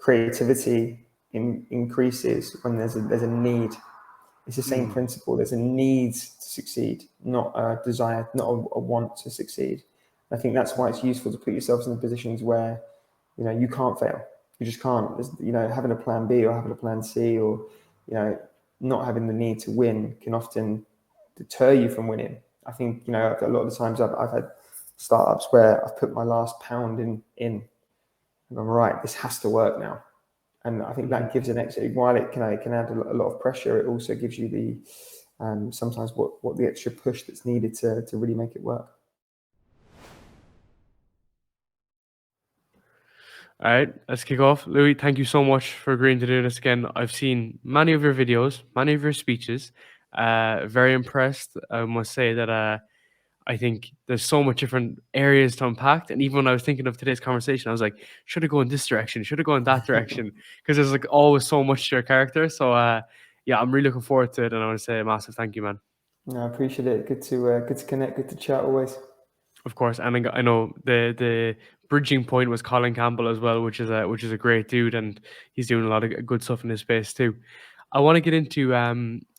creativity increases when there's a need. It's the same principle. There's a need to succeed, not a desire, not a want to succeed. I think that's why it's useful to put yourselves in the positions where, you can't fail. You just can't. Having a plan B or having a plan C, or, not having the need to win can often deter you from winning. I think, a lot of the times I've had startups where I've put my last pound in and I'm right, this has to work now. And I think that gives an extra, while it can add a lot of pressure, it also gives you the sometimes what the extra push that's needed to really make it work. All right, let's kick off. Loui, thank you so much for agreeing to do this again. I've seen many of your videos, many of your speeches. Very impressed. I must say that I think there's so much different areas to unpack. And even when I was thinking of today's conversation, I was like, should I go in this direction? Should I go in that direction? Because there's like always so much to your character. So yeah, I'm really looking forward to it. And I want to say a massive thank you, man. No, I appreciate it. Good to connect, good to chat always. Of course, and I know the bridging point was Colin Campbell as well, which is a great dude, and he's doing a lot of good stuff in this space too. I want to get into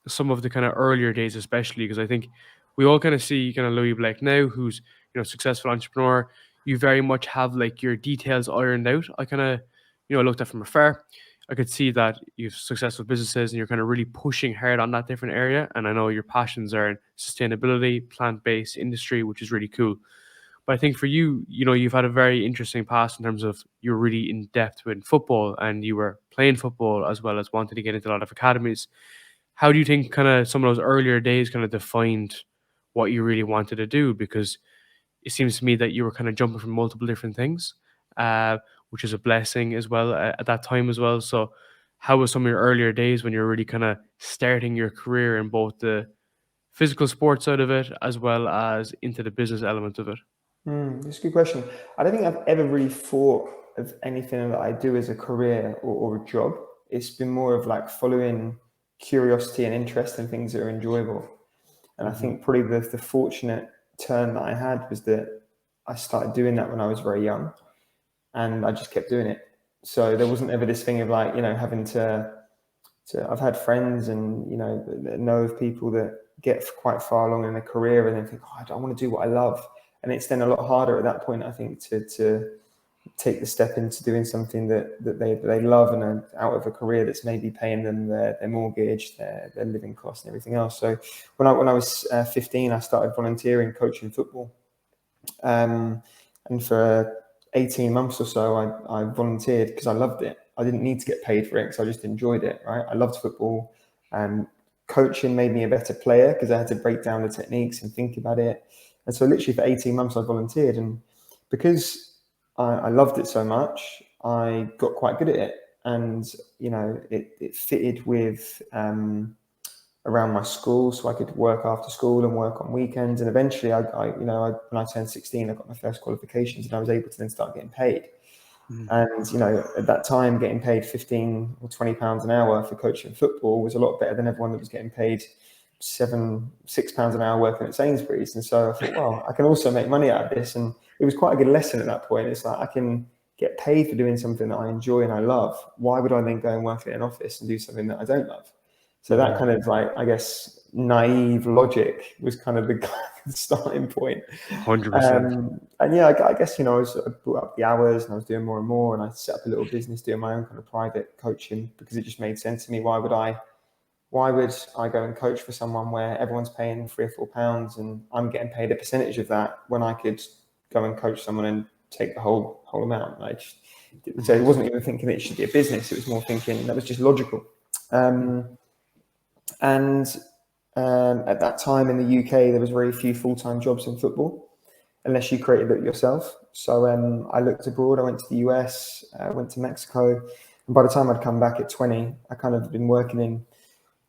some of the kind of earlier days, especially because I think we all kind of see kind of Loui Blake now, who's successful entrepreneur. You very much have like your details ironed out. I kind of looked at from afar. I could see that you've successful businesses and you're kind of really pushing hard on that different area. And I know your passions are in sustainability, plant-based industry, which is really cool. But I think for you, you've had a very interesting past in terms of you're really in depth with football and you were playing football as well as wanting to get into a lot of academies. How do you think kind of some of those earlier days kind of defined what you really wanted to do? Because it seems to me that you were kind of jumping from multiple different things, which is a blessing as well at that time as well. So how was some of your earlier days when you were really kind of starting your career in both the physical sports side of it as well as into the business element of it? That's a good question. I don't think I've ever really thought of anything that I do as a career or a job. It's been more of like following curiosity and interest in things that are enjoyable. And I think probably the fortunate turn that I had was that I started doing that when I was very young, and I just kept doing it. So there wasn't ever this thing of like, having to I've had friends and, that know of people that get quite far along in their career and then think, I want to do what I love. And it's then a lot harder at that point, I think, to take the step into doing something that they love and are out of a career that's maybe paying them their mortgage, their living costs and everything else. So when I was 15, I started volunteering, coaching football. And for 18 months or so, I volunteered because I loved it. I didn't need to get paid for it because I just enjoyed it, right? I loved football. Coaching made me a better player because I had to break down the techniques and think about it. And so literally for 18 months, I volunteered. And because I loved it so much, I got quite good at it. And, it fitted with around my school, so I could work after school and work on weekends. And eventually, when I turned 16, I got my first qualifications and I was able to then start getting paid. And, at that time, getting paid 15 or 20 pounds an hour for coaching football was a lot better than everyone that was getting paid £6 an hour working at Sainsbury's. And so I thought, well, I can also make money out of this. And it was quite a good lesson at that point. It's like, I can get paid for doing something that I enjoy and I love. Why would I then go and work in an office and do something that I don't love? So that kind of like, I guess, naive logic was kind of the starting point. 100%. And yeah, I guess, I brought up the hours and I was doing more and more, and I set up a little business doing my own kind of private coaching because it just made sense to me. Why would I go and coach for someone where everyone's paying £3 or £4 and I'm getting paid a percentage of that when I could go and coach someone and take the whole amount? So it wasn't even thinking it should be a business. It was more thinking that was just logical. At that time in the UK, there was very few full-time jobs in football unless you created it yourself. So I looked abroad. I went to the US, went to Mexico. And by the time I'd come back at 20, I kind of been working in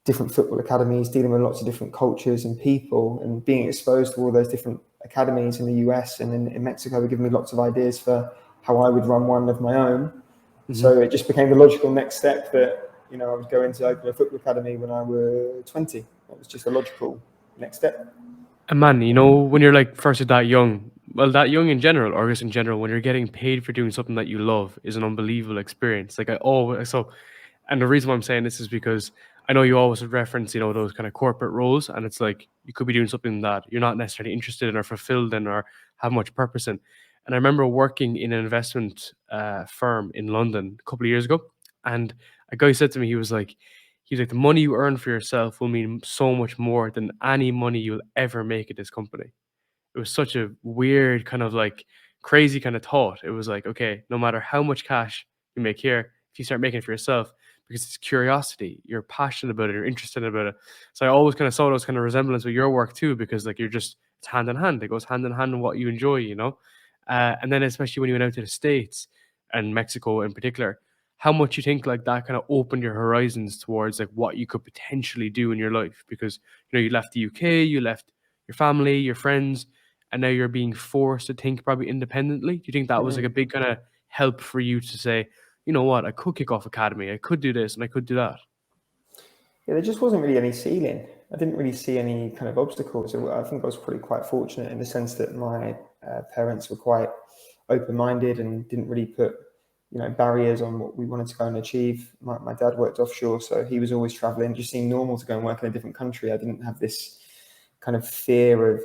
different football academies, dealing with lots of different cultures and people, and being exposed to all those different academies in the US and in Mexico were giving me lots of ideas for how I would run one of my own. So it just became the logical next step that, I was going to open a football academy when I was 20. That was just a logical next step. And man, when you're like first that young, Well, that young in general, or just in general, when you're getting paid for doing something that you love, is an unbelievable experience. Like I always so, and the reason why I'm saying this is because I know you always reference, those kind of corporate roles, and it's like you could be doing something that you're not necessarily interested in or fulfilled in or have much purpose in. And I remember working in an investment firm in London a couple of years ago, and a guy said to me, the money you earn for yourself will mean so much more than any money you'll ever make at this company. It was such a weird kind of like crazy kind of thought. It was like, okay, no matter how much cash you make here, if you start making it for yourself, because it's curiosity, you're passionate about it, you're interested about it. So I always kind of saw those kind of resemblance with your work too, because like it's hand in hand. It goes hand in hand in what you enjoy. And then especially when you went out to the States and Mexico in particular, how much you think like that kind of opened your horizons towards like what you could potentially do in your life, because you left the UK, you left your family, your friends, and now you're being forced to think probably independently. Do you think that was like a big kind of help for you to say, you know what, I could kick off academy, I could do this and I could do that? Yeah, there just wasn't really any ceiling. I didn't really see any kind of obstacles. So I think I was pretty quite fortunate in the sense that my parents were quite open-minded and didn't really put, barriers on what we wanted to go and achieve. My dad worked offshore, so he was always traveling. It just seemed normal to go and work in a different country. I didn't have this kind of fear of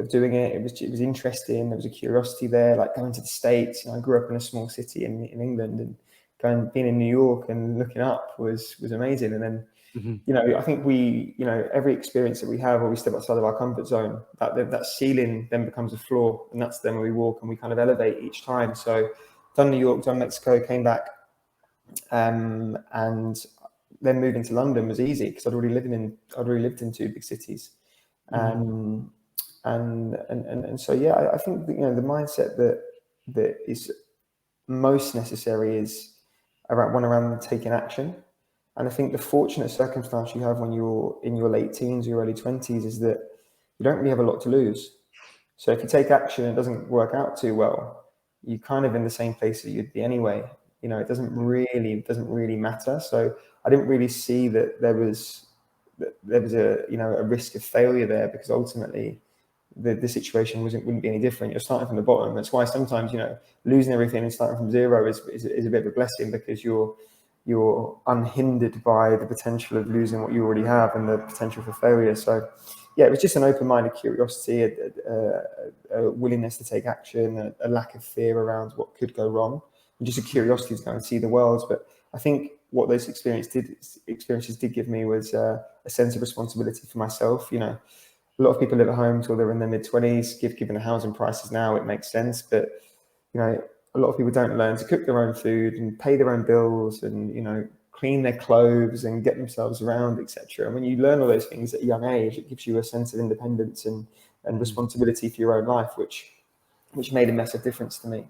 doing it. It was interesting. There was a curiosity there, like going to the States. I grew up in a small city in England, and being in New York and looking up was amazing. And then, Hmm. I think every experience that we have where we step outside of our comfort zone, that ceiling then becomes a floor, and that's then where we walk and we kind of elevate each time. So done New York, done Mexico, came back, and then moving to London was easy because I'd already lived in two big cities. Hmm. um, and so yeah, I think that, the mindset that is most necessary is around taking action. And I think the fortunate circumstance you have when you're in your late teens, your early 20s, is that you don't really have a lot to lose. So if you take action and it doesn't work out too well, you're kind of in the same place that you'd be anyway. It doesn't really matter. So I didn't really see that there was a risk of failure there, because ultimately the situation wouldn't be any different. You're starting from the bottom. That's why sometimes losing everything and starting from zero is a bit of a blessing, because you're unhindered by the potential of losing what you already have and the potential for failure. So yeah, it was just an open-minded curiosity, a willingness to take action, a lack of fear around what could go wrong, and just a curiosity to go and see the world. But I think what those experiences did give me was a sense of responsibility for myself. A lot of people live at home till they're in their mid-20s. Given the housing prices now, it makes sense. But a lot of people don't learn to cook their own food and pay their own bills, and clean their clothes and get themselves around, etc. And when you learn all those things at a young age, it gives you a sense of independence and responsibility for your own life, which made a massive difference to me.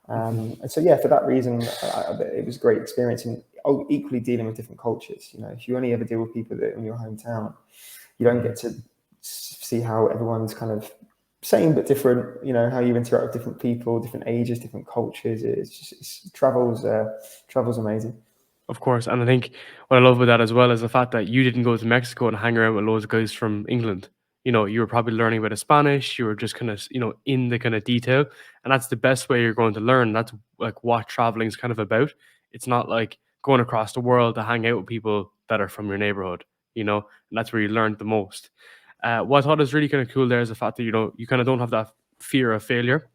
And so yeah, for that reason, it was a great experience. And equally dealing with different cultures. If you only ever deal with people that are in your hometown, you don't get to see how everyone's kind of same but different. How you interact with different people, different ages, different cultures. Travel's amazing. Of course, and I think what I love with that as well is the fact that you didn't go to Mexico and hang around with loads of guys from England. You were probably learning about the Spanish. You were just kind of, in the kind of detail, and that's the best way you're going to learn. That's like what traveling is kind of about. It's not like going across the world to hang out with people that are from your neighborhood. And that's where you learn the most. What I thought is really kind of cool there is the fact that you kind of don't have that fear of failure.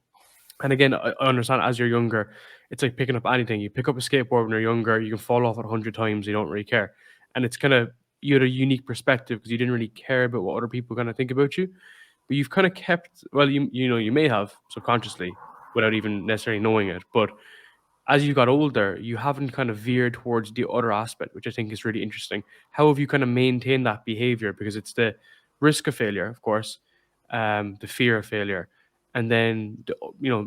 And again, I understand as you're younger, it's like picking up anything. You pick up a skateboard when you're younger, you can fall off it 100 times, you don't really care. And it's kind of, you had a unique perspective because you didn't really care about what other people kind of think about you. But you've kind of kept, well, you may have subconsciously without even necessarily knowing it. But as you got older, you haven't kind of veered towards the other aspect, which I think is really interesting. How have you kind of maintained that behavior? Because it's the risk of failure, of course, the fear of failure, and then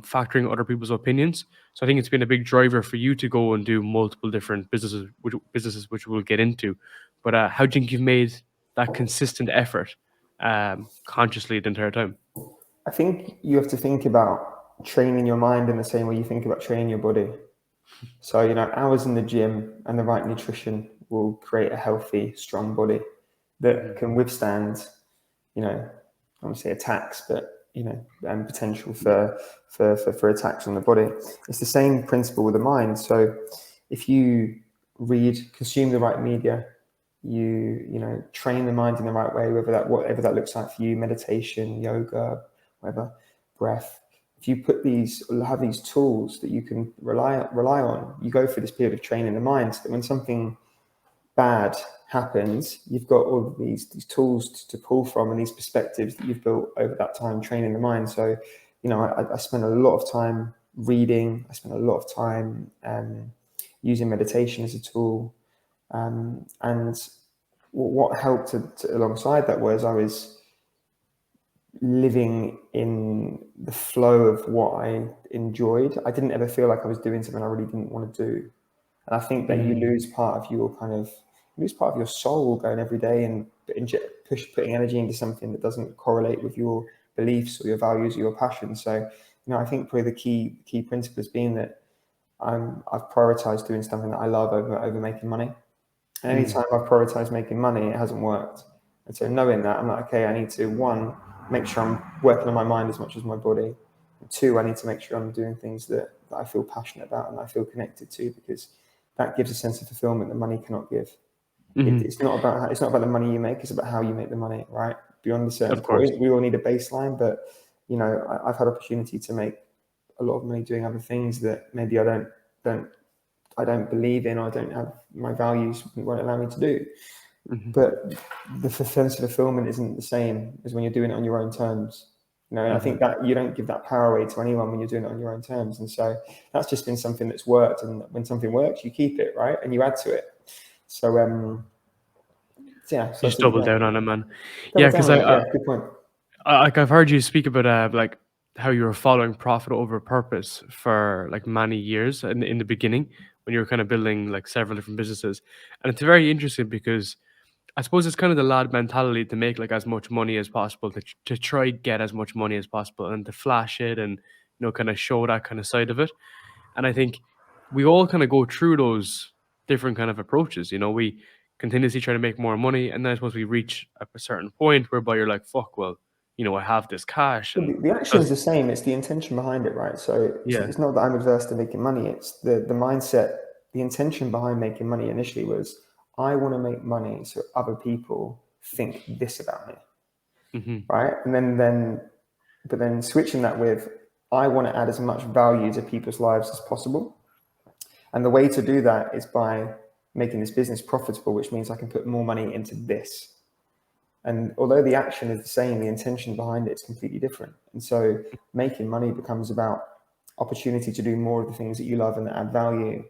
factoring other people's opinions. So I think it's been a big driver for you to go and do multiple different businesses which we'll get into. But how do you think you've made that consistent effort consciously the entire time? I think you have to think about training your mind in the same way you think about training your body. So, hours in the gym and the right nutrition will create a healthy, strong body that Hmm. can withstand, I don't say attacks, but potential for attacks on the body. It's the same principle with the mind. So if you consume the right media, you train the mind in the right way, whatever that looks like for you, meditation, yoga, whatever, breath. If you have these tools that you can rely on, you go through this period of training the mind, so that when something bad happens, you've got all of these tools to pull from, and these perspectives that you've built over that time training the mind. So, I spend a lot of time reading. I spend a lot of time using meditation as a tool. And what helped alongside that was I was living in the flow of what I enjoyed. I didn't ever feel like I was doing something I really didn't want to do. And I think that you lose part of your soul going every day and putting energy into something that doesn't correlate with your beliefs or your values or your passions. So, I think probably the key principle has been that I've prioritized doing something that I love over making money. And anytime I've prioritized making money, it hasn't worked. And so knowing that, I'm like, okay, I need to, one, make sure I'm working on my mind as much as my body. And two, I need to make sure I'm doing things that I feel passionate about and that I feel connected to, because that gives a sense of fulfillment that money cannot give. It's not about the money you make, it's about how you make the money, right? Beyond a certain point, we all need a baseline, but I've had opportunity to make a lot of money doing other things that maybe I don't believe in, or I don't have, my values won't allow me to do. But the sense of fulfillment isn't the same as when you're doing it on your own terms. And I think that you don't give that power away to anyone when you're doing it on your own terms. And so that's just been something that's worked. And when something works, you keep it, right? And you add to it. So, you just double down on it, man. Because good point. I've heard you speak about like how you were following profit over purpose for like many years in the beginning, when you were kind of building like several different businesses. And it's very interesting because I suppose it's kind of the lad mentality to make like as much money as possible, to try get as much money as possible, and to flash it, and kind of show that kind of side of it. And I think we all kind of go through those different kind of approaches. We continuously try to make more money, and then I suppose we reach a certain point whereby you're like, fuck, well, I have this cash, and The action is the same. It's the intention behind it, right? So it's not that I'm adverse to making money. It's the mindset, the intention behind making money initially was, I want to make money so other people think this about me, right? And but then switching that with, I want to add as much value to people's lives as possible. And the way to do that is by making this business profitable, which means I can put more money into this. And although the action is the same, the intention behind it is completely different. And so making money becomes about opportunity to do more of the things that you love and that add value.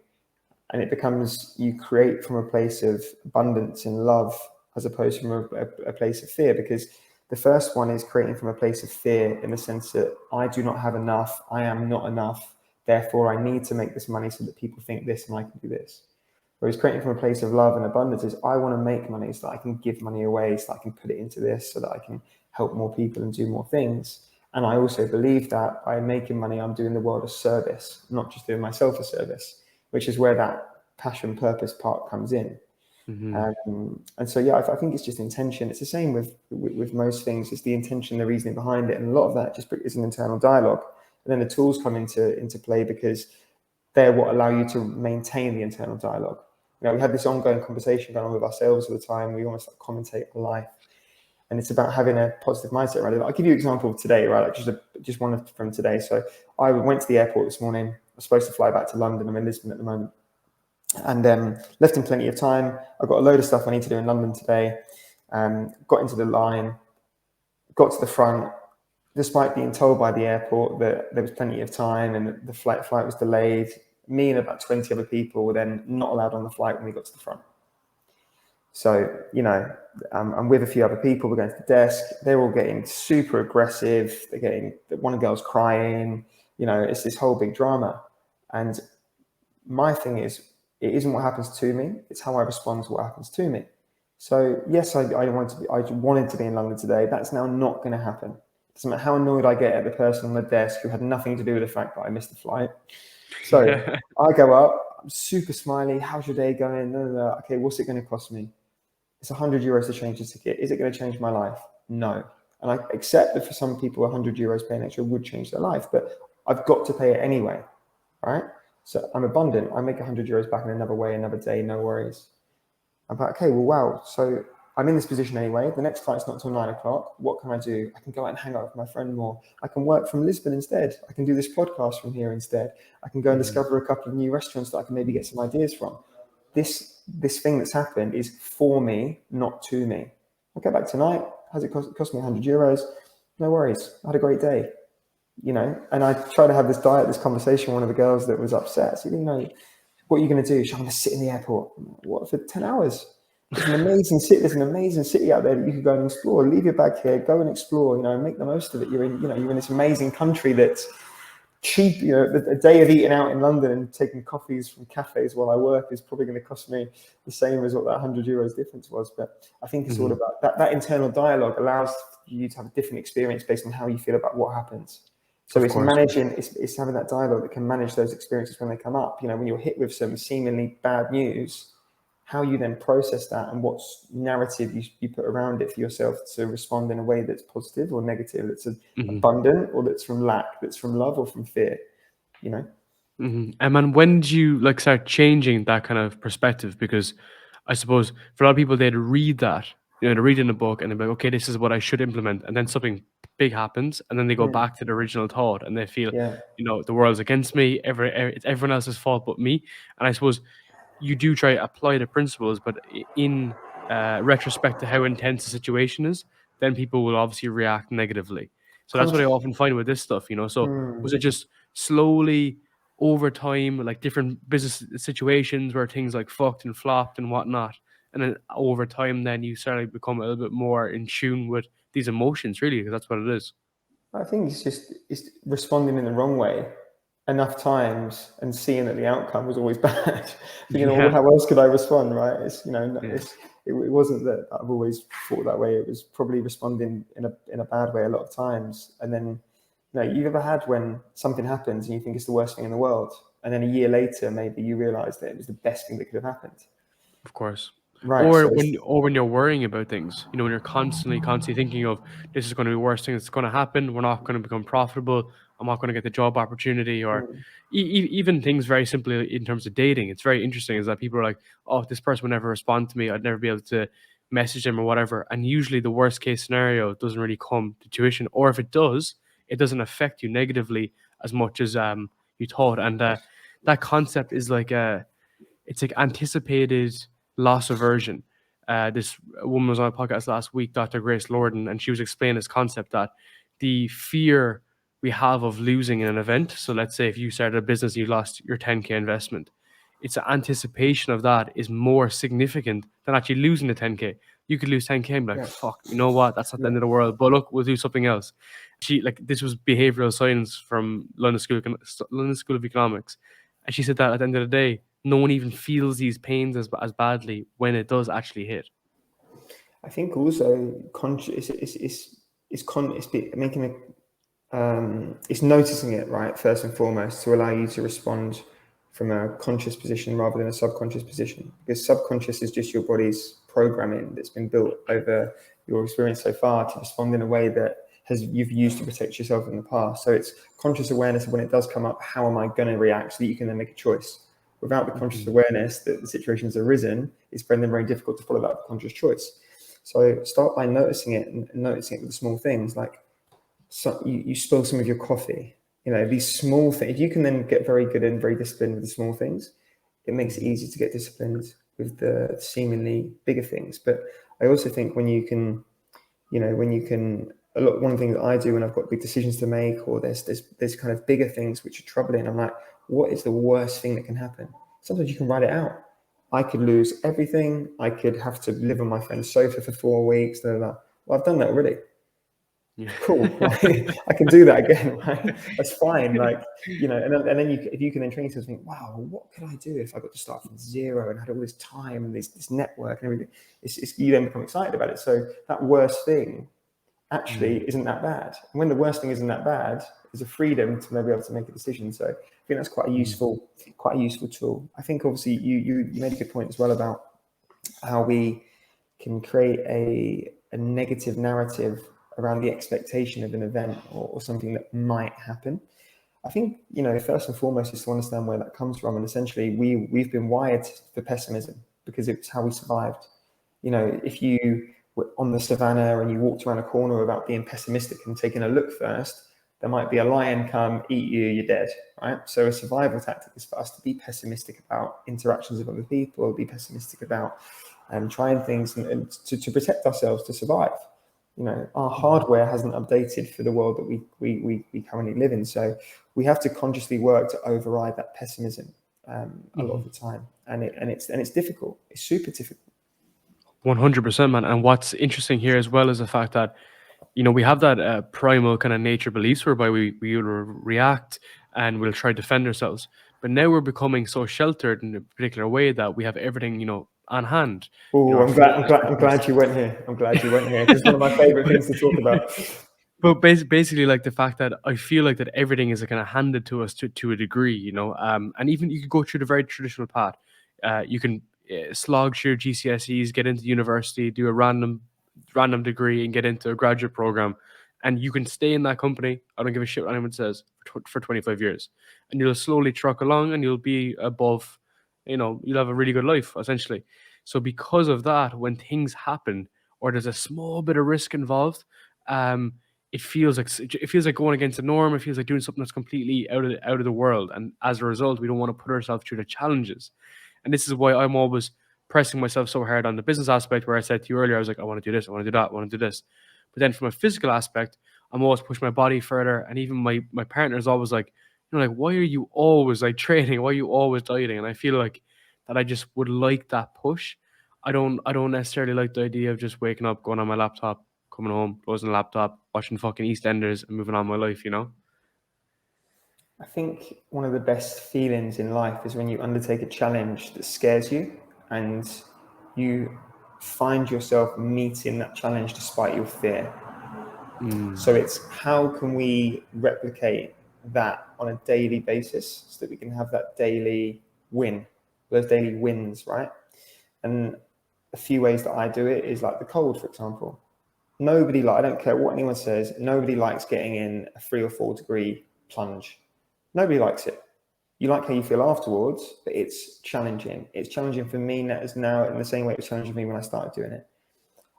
And it becomes, you create from a place of abundance and love, as opposed from a place of fear. Because the first one is creating from a place of fear, in the sense that I do not have enough, I am not enough, therefore I need to make this money so that people think this and I can do this. Whereas creating from a place of love and abundance is, I want to make money so that I can give money away, so that I can put it into this, so that I can help more people and do more things. And I also believe that by making money, I'm doing the world a service, not just doing myself a service, which is where that passion purpose part comes in. And so, I think it's just intention. It's the same with most things. It's the intention, the reasoning behind it. And a lot of that just is an internal dialogue. And then the tools come into play, because they're what allow you to maintain the internal dialogue. We had this ongoing conversation going on with ourselves all the time. We almost like commentate on life. And it's about having a positive mindset, right? I'll give you an example of today, right? Like just one from today. So I went to the airport this morning. I was supposed to fly back to London. I'm in Lisbon at the moment. And left in plenty of time. I've got a load of stuff I need to do in London today. Got into the line, got to the front, despite being told by the airport that there was plenty of time and the flight was delayed. Me and about 20 other people were then not allowed on the flight when we got to the front. So, I'm with a few other people. We're going to the desk. They're all getting super aggressive. One girl's crying. It's this whole big drama. And my thing is, it isn't what happens to me. It's how I respond to what happens to me. So yes, I wanted to be in London today. That's now not going to happen. It doesn't matter how annoyed I get at the person on the desk who had nothing to do with the fact that I missed the flight. So I go up, I'm super smiley. How's your day going? No. Okay, what's it going to cost me? It's €100 to change the ticket. Is it going to change my life? No. And I accept that for some people, 100 euros paying extra would change their life, but I've got to pay it anyway, right? So I'm abundant. I make 100 euros back in another way, another day, no worries. I'm like, okay, well, wow. So I'm in this position anyway. The next flight's not till 9 o'clock. What can I do? I can go out and hang out with my friend more. I can work from Lisbon instead. I can do this podcast from here instead. I can go and discover a couple of new restaurants that I can maybe get some ideas from. This thing that's happened is for me, not to me. I'll go back tonight. Has it cost me 100 euros? No worries. I had a great day. You know, and I try to have this conversation with one of the girls that was upset. So, you know, what are you going to do? She's going to sit in the airport. What, for 10 hours? There's an amazing city out there that you could go and explore. Leave your bag here, go and explore, you know, make the most of it. You're in this amazing country that's cheap. You know, a day of eating out in London and taking coffees from cafes while I work is probably going to cost me the same as what that 100 euros difference was. But I think it's all about that internal dialogue allows you to have a different experience based on how you feel about what happens. So it's managing, it's having that dialogue that can manage those experiences when they come up. You know, when you're hit with some seemingly bad news, how you then process that and what narrative you put around it for yourself to respond in a way that's positive or negative, that's abundant or that's from lack, that's from love or from fear, you know? And man, when did you like start changing that kind of perspective? Because I suppose for a lot of people, they'd read that, you know, they read in a book and they're like, okay, this is what I should implement. And then something big happens and then they go back to the original thought and they feel, Yeah. you know, the world's against me. It's everyone else's fault but me. And I suppose you do try to apply the principles, but in retrospect to how intense the situation is, then people will obviously react negatively. So that's what I often find with this stuff, you know. So was it just slowly over time, like different business situations where things like fucked and flopped and whatnot, and then over time, then you start to become a little bit more in tune with these emotions, really, because that's what it is. I think it's responding in the wrong way enough times and seeing that the outcome was always bad. Thinking, well, Yeah, how else could I respond, right? yeah. It wasn't that I've always thought that way. It was probably responding in a bad way a lot of times. And then, you know, you've ever had when something happens and you think it's the worst thing in the world, and then a year later, maybe you realize that it was the best thing that could have happened. Of course. Right. Or So when you're worrying about things, you know, when you're constantly thinking of this is going to be the worst thing that's going to happen, we're not going to become profitable, I'm not going to get the job opportunity, or even things very simply in terms of dating. It's very interesting is that people are like, oh, this person would never respond to me, I'd never be able to message them or whatever. And usually the worst case scenario doesn't really come to tuition, or if it does, it doesn't affect you negatively as much as you thought. And that concept is like it's like anticipated loss aversion. This woman was on a podcast last week, Dr. Grace Lorden, and she was explaining this concept that the fear we have of losing in an event. So let's say if you started a business, you lost your 10K investment. It's an anticipation of that is more significant than actually losing the 10K. You could lose 10K and be like, yeah, fuck, you know what? That's not the yeah. end of the world. But look, we'll do something else. She like this was behavioral science from London School of Economics. And she said that at the end of the day, no one even feels these pains as badly when it does actually hit. I think also making it's noticing it, right, first and foremost, to allow you to respond from a conscious position rather than a subconscious position, because subconscious is just your body's programming that's been built over your experience so far to respond in a way that you've used to protect yourself in the past. So it's conscious awareness of when it does come up, how am I going to react, so that you can then make a choice. Without the conscious awareness that the situation has arisen, it's then very difficult to follow that conscious choice. So start by noticing it and noticing it with the small things, like you spill some of your coffee. You know, these small things. If you can then get very good and very disciplined with the small things, it makes it easy to get disciplined with the seemingly bigger things. But I also think when you can, one of the things that I do when I've got big decisions to make, or there's kind of bigger things which are troubling, I'm like, what is the worst thing that can happen? Sometimes you can write it out. I could lose everything. I could have to live on my friend's sofa for 4 weeks. Blah, blah, blah. Well, I've done that already. Yeah. Cool. Right? I can do that again. Right? That's fine. Like, you know, and then if you can then train yourself to think, wow, what could I do if I got to start from zero and had all this time and this network and everything? You then become excited about it. So that worst thing actually isn't that bad. And when the worst thing isn't that bad, there's a freedom to maybe able to make a decision. So I think that's quite a useful tool. I think obviously you made a good point as well about how we can create a negative narrative around the expectation of an event or something that might happen. I think, you know, first and foremost is to understand where that comes from. And essentially we've been wired for pessimism because it's how we survived. You know, if you were on the savannah and you walked around a corner without being pessimistic and taking a look first, there might be a lion come eat you, you're dead, right? So a survival tactic is for us to be pessimistic about interactions with other people, be pessimistic about trying things and to protect ourselves, to survive. You know, our hardware hasn't updated for the world that we currently live in. So we have to consciously work to override that pessimism a lot of the time. And it's difficult. It's super difficult. 100%, man. And what's interesting here as well is the fact that, you know, we have that primal kind of nature beliefs whereby we will react and we'll try to defend ourselves. But now we're becoming so sheltered in a particular way that we have everything, you know, on hand. You know, Oh, our phone is I'm with us. glad you went here. I'm glad you went here because it's one of my favorite things to talk about. But basically, like the fact that I feel like that everything is kind of handed to us to a degree, you know, and even you could go through the very traditional path. You can slog through GCSEs, get into university, do a random degree, and get into a graduate program, and you can stay in that company. I don't give a shit what anyone says for 25 years, and you'll slowly truck along, and you'll be above. You know, you'll have a really good life essentially. So because of that, when things happen or there's a small bit of risk involved, um it feels like going against the norm. It feels like doing something that's completely out of the world, and as a result, we don't want to put ourselves through the challenges. And this is why I'm always pressing myself so hard on the business aspect. Where I said to you earlier, I was like, I want to do this, I want to do that, I want to do this. But then from a physical aspect, I'm always pushing my body further, and even my partner is always like, you know, like, why are you always like training? Why are you always dieting? And I feel like that I just would like that push. I don't necessarily like the idea of just waking up, going on my laptop, coming home, closing the laptop, watching fucking EastEnders, and moving on my life, you know? I think one of the best feelings in life is when you undertake a challenge that scares you and you find yourself meeting that challenge despite your fear. So Mm. it's how can we replicate that on a daily basis so that we can have that daily win, those daily wins, right? And a few ways that I do it is like the cold, for example. Nobody I don't care what anyone says, nobody likes getting in a 3 or 4 degree plunge. Nobody likes it. You like how you feel afterwards, but it's challenging. It's challenging for me now in the same way it was challenging for me when I started doing it.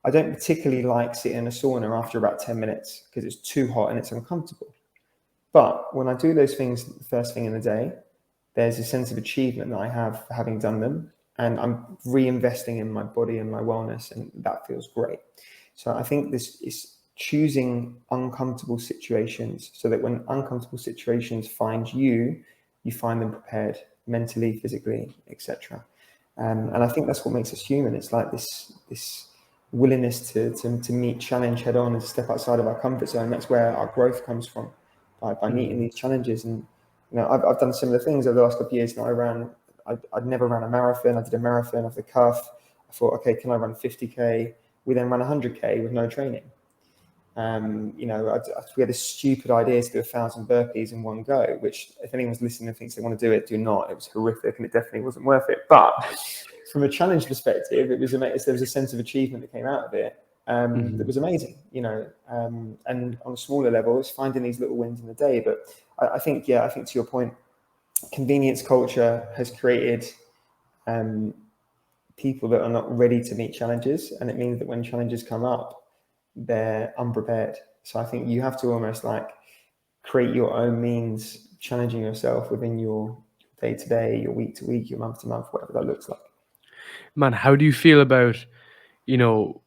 I don't particularly like sitting in a sauna after about 10 minutes because it's too hot and it's uncomfortable. But when I do those things the first thing in the day, there's a sense of achievement that I have for having done them. And I'm reinvesting in my body and my wellness, and that feels great. So I think this is choosing uncomfortable situations so that when uncomfortable situations find you, you find them prepared mentally, physically, etc. And I think that's what makes us human. It's like this willingness to meet challenge head on and step outside of our comfort zone. That's where our growth comes from, by meeting these challenges. And you know, I've done similar things over the last couple of years. And I'd never ran a marathon. I did a marathon off the cuff. I thought, okay, can I run 50K? We then ran 100K with no training. You know, we had a stupid idea to do 1,000 burpees in one go, which if anyone's listening and thinks they want to do it, do not. It was horrific and it definitely wasn't worth it. But from a challenge perspective, there was a sense of achievement that came out of it that was amazing, you know. And on a smaller level, it's finding these little wins in the day. But I think to your point, convenience culture has created people that are not ready to meet challenges, and it means that when challenges come up, they're unprepared. So I think you have to almost like create your own means, challenging yourself within your day to day, your week to week, your month to month, whatever that looks like. Man, how do you feel about, you know,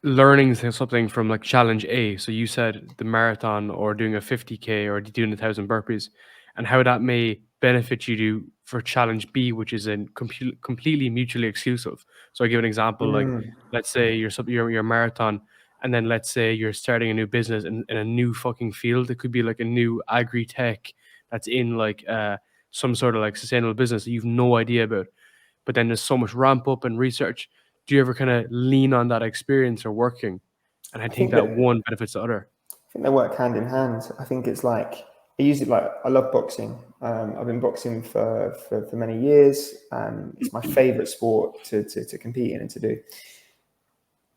learning something from like challenge A? So you said the marathon or doing a 50K or doing 1,000 burpees, and how that may benefit you for challenge B, which is completely mutually exclusive. So I give an example, like let's say you're a marathon, and then let's say you're starting a new business in a new fucking field. It could be like a new agri tech that's in like some sort of like sustainable business that you've no idea about. But then there's so much ramp up and research. Do you ever kind of lean on that experience or working? And I I think think that that one benefits the other. I think they work hand in hand. I think it's like I use it like I love boxing. I've been boxing for many years. It's my favorite sport to compete in and to do.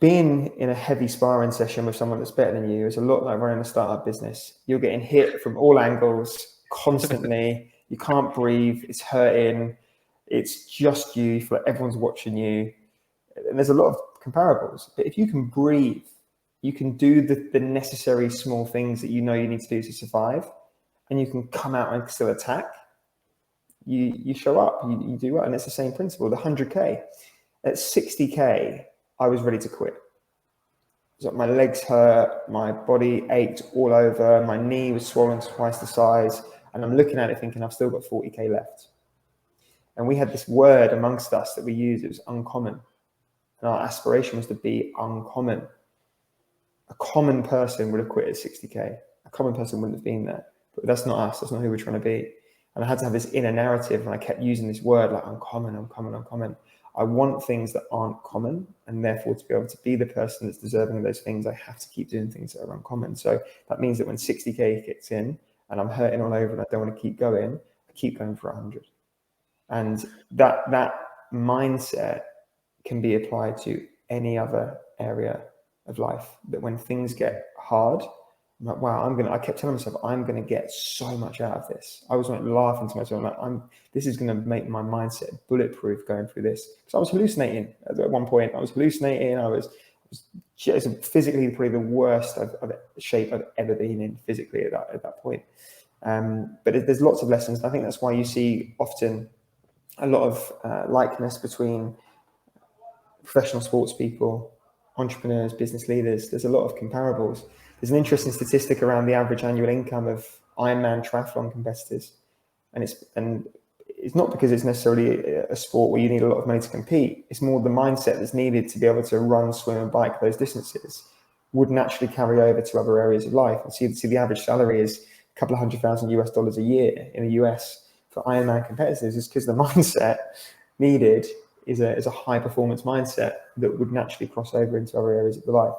being in a heavy sparring session with someone that's better than you is a lot like running a startup business. You're getting hit from all angles constantly. You can't breathe. It's hurting. It's just you. You feel like everyone's watching you. And there's a lot of comparables. But if you can breathe, you can do the necessary small things that you know you need to do to survive, and you can come out and still attack. You show up. You do well. And it's the same principle. The 100K. At 60K, I was ready to quit. So my legs hurt, my body ached all over, my knee was swollen twice the size, and I'm looking at it thinking I've still got 40K left. And we had this word amongst us that we used, it was uncommon. And our aspiration was to be uncommon. A common person would have quit at 60K. A common person wouldn't have been there. But that's not us, that's not who we're trying to be. And I had to have this inner narrative, and I kept using this word like uncommon, uncommon, uncommon. I want things that aren't common, and therefore to be able to be the person that's deserving of those things, I have to keep doing things that are uncommon. So that means that when 60K kicks in and I'm hurting all over and I don't want to keep going, I keep going for 100. And that mindset can be applied to any other area of life. That when things get hard, I'm like, wow, I kept telling myself, I'm going to get so much out of this. I was like laughing to myself, like, this is going to make my mindset bulletproof going through this. Because I was hallucinating at one point. I was hallucinating. I was physically probably the worst shape I've ever been in physically at that point. But there's lots of lessons. I think that's why you see often a lot of likeness between professional sports people, entrepreneurs, business leaders. There's a lot of comparables. There's an interesting statistic around the average annual income of Ironman triathlon competitors. And it's not because it's necessarily a sport where you need a lot of money to compete. It's more the mindset that's needed to be able to run, swim, and bike those distances would naturally carry over to other areas of life. And see the average salary is a couple of $100,000 a year in the US for Ironman competitors, is because the mindset needed is a high performance mindset that would naturally cross over into other areas of the life.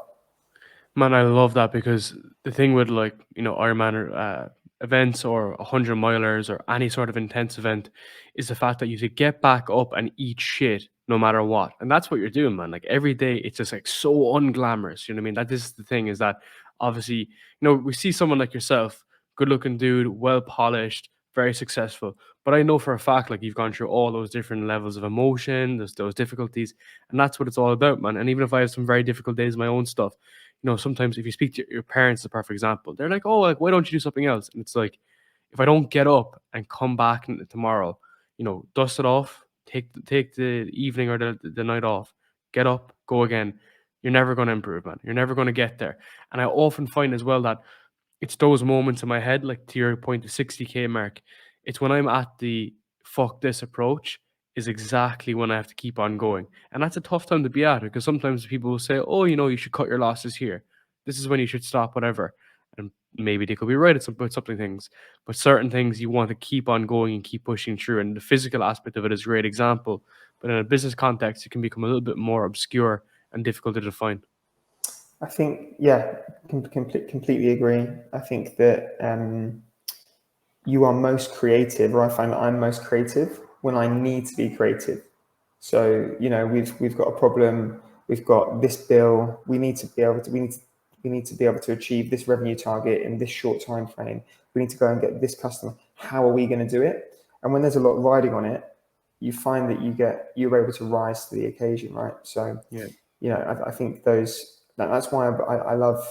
Man, I love that, because the thing with, like, Ironman events or 100 milers or any sort of intense event is the fact that you have to get back up and eat shit no matter what. And that's what you're doing, man. Like, every day it's just like so unglamorous. You know what I mean? That is the thing, is that obviously, we see someone like yourself, good looking dude, well polished, very successful. But I know for a fact, like, you've gone through all those different levels of emotion, those difficulties, and that's what it's all about, man. And even if I have some very difficult days in my own stuff, sometimes if you speak to your parents, the perfect example, they're like, "Oh, like, why don't you do something else?" And it's like, if I don't get up and come back tomorrow, dust it off, take the evening or the night off, get up, go again, you're never going to improve, man. You're never going to get there. And I often find as well that it's those moments in my head, like to your point, the 60K mark. It's when I'm at the fuck this approach is exactly when I have to keep on going. And that's a tough time to be at, because sometimes people will say, "Oh, you should cut your losses here. This is when you should stop, whatever." And maybe they could be right at something things, but certain things you want to keep on going and keep pushing through. And the physical aspect of it is a great example. But in a business context, it can become a little bit more obscure and difficult to define. I think, yeah, completely agree. I think that you are most creative, or I find that I'm most creative when I need to be creative. So, we've got a problem, we've got this bill, we need to be able to achieve this revenue target in this short time frame. We need to go and get this customer. How are we going to do it? And when there's a lot riding on it, you find that you're able to rise to the occasion, right? So, Yeah. I think that's why I love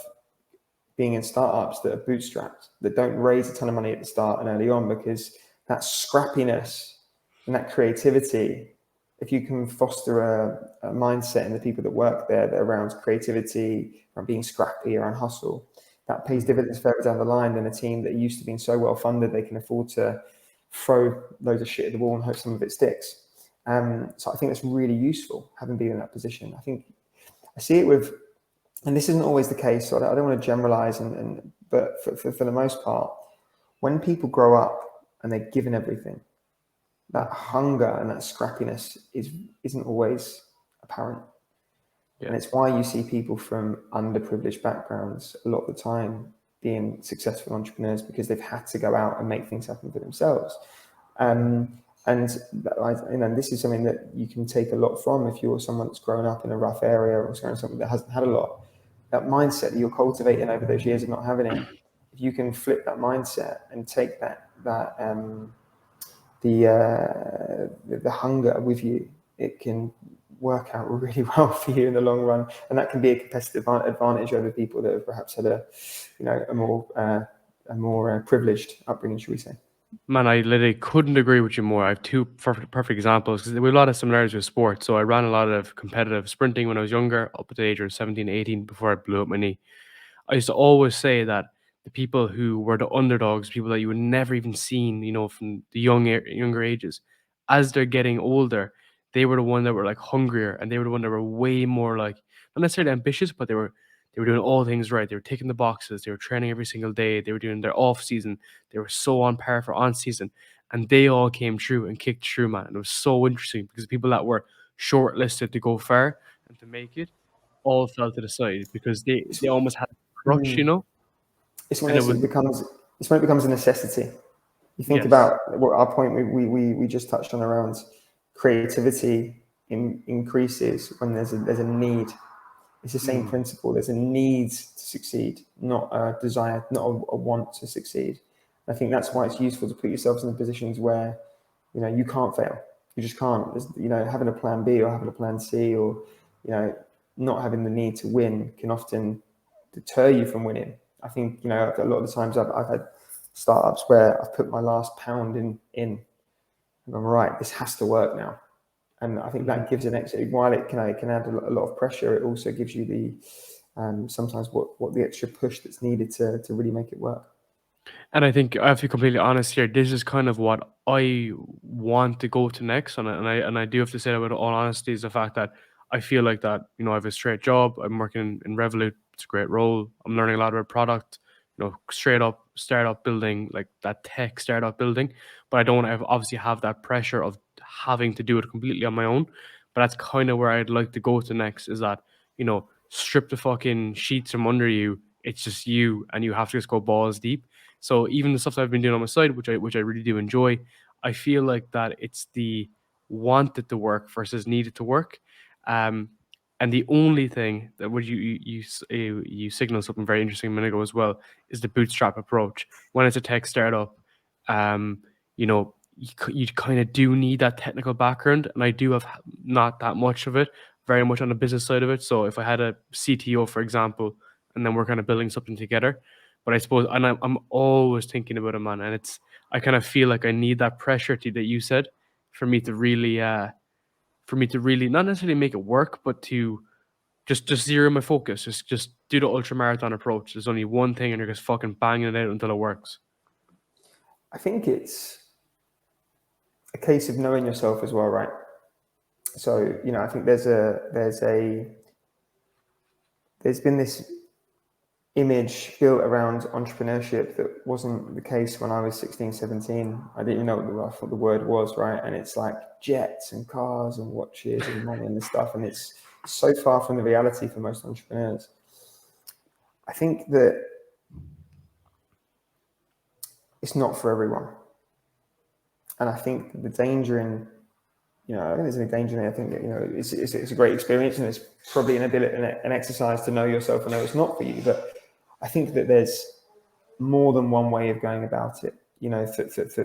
being in startups that are bootstrapped, that don't raise a ton of money at the start and early on, because that scrappiness and that creativity, if you can foster a mindset in the people that work there that around creativity, around being scrappy, around hustle, that pays dividends further down the line than a team that used to being so well funded they can afford to throw loads of shit at the wall and hope some of it sticks. So I think that's really useful, having been in that position. I think I see it with, and this isn't always the case, so I don't want to generalize, but for the most part, when people grow up and they're given everything, that hunger and that scrappiness isn't always apparent. Yeah. And it's why you see people from underprivileged backgrounds a lot of the time being successful entrepreneurs, because they've had to go out and make things happen for themselves. And this is something that you can take a lot from if you're someone that's grown up in a rough area or something that hasn't had a lot. That mindset that you're cultivating over those years of not having it, if you can flip that mindset and take the hunger with you, it can work out really well for you in the long run, and that can be a competitive advantage over people that have perhaps had a more privileged upbringing, should we say? Man, I literally couldn't agree with you more. I have two perfect examples because we have a lot of similarities with sports. So I ran a lot of competitive sprinting when I was younger, up to the age of 17, 18, before I blew up my knee. I used to always say that the people who were the underdogs, people that you would never even seen, from the younger ages, as they're getting older, they were the one that were like hungrier, and they were the one that were way more like not necessarily ambitious, but they were doing all things right. They were ticking the boxes. They were training every single day. They were doing their off season. They were so on par for on season, and they all came true and kicked through, man. And it was so interesting because people that were shortlisted to go far and to make it all fell to the side because they almost had a crutch, It's when and it was it becomes a necessity. You think yes. about what our point we just touched on around creativity increases when there's a need. It's the same Mm. principle. There's a need to succeed, not a desire, not a want to succeed. I think that's why it's useful to put yourselves in positions where you can't fail. You just can't. Having a plan B or having a plan C, or not having the need to win can often deter you from winning. I think a lot of the times I've had startups where I've put my last pound in, and I'm right. This has to work now, and I think Mhm. that gives an extra. While it can add a lot of pressure, it also gives you the sometimes what the extra push that's needed to really make it work. And I think I have to be completely honest here. This is kind of what I want to go to next, and I do have to say that with all honesty is the fact that I feel like that I have a straight job. I'm working in Revolut. It's a great role. I'm learning a lot about product. Straight up startup building, like that tech startup building. But I don't obviously have that pressure of having to do it completely on my own. But that's kind of where I'd like to go to next. Is that strip the fucking sheets from under you. It's just you, and you have to just go balls deep. So even the stuff that I've been doing on my side, which I really do enjoy, I feel like that it's the wanted to work versus needed to work. Um, and the only thing that would you signal something very interesting a minute ago as well is the bootstrap approach. When it's a tech startup, um, you kind of do need that technical background, and I do have not that much of it, very much on the business side of it. So if I had a CTO, for example, and then we're kind of building something together, but I suppose, and I'm always thinking about it, man. And I kind of feel like I need that pressure that you said for me to really, not necessarily make it work, but to just zero my focus. Just do the ultra marathon approach. There's only one thing, and you're just fucking banging it out until it works. I think it's a case of knowing yourself as well, right? So I think there's been this image built around entrepreneurship that wasn't the case when I was 16, 17. I didn't know what the word was, right? And it's like jets and cars and watches and money and this stuff. And it's so far from the reality for most entrepreneurs. I think that it's not for everyone. And I think the danger in, I don't think there's any danger in it. I think that, it's a great experience, and it's probably an exercise to know yourself and know it's not for you. But I think that there's more than one way of going about it.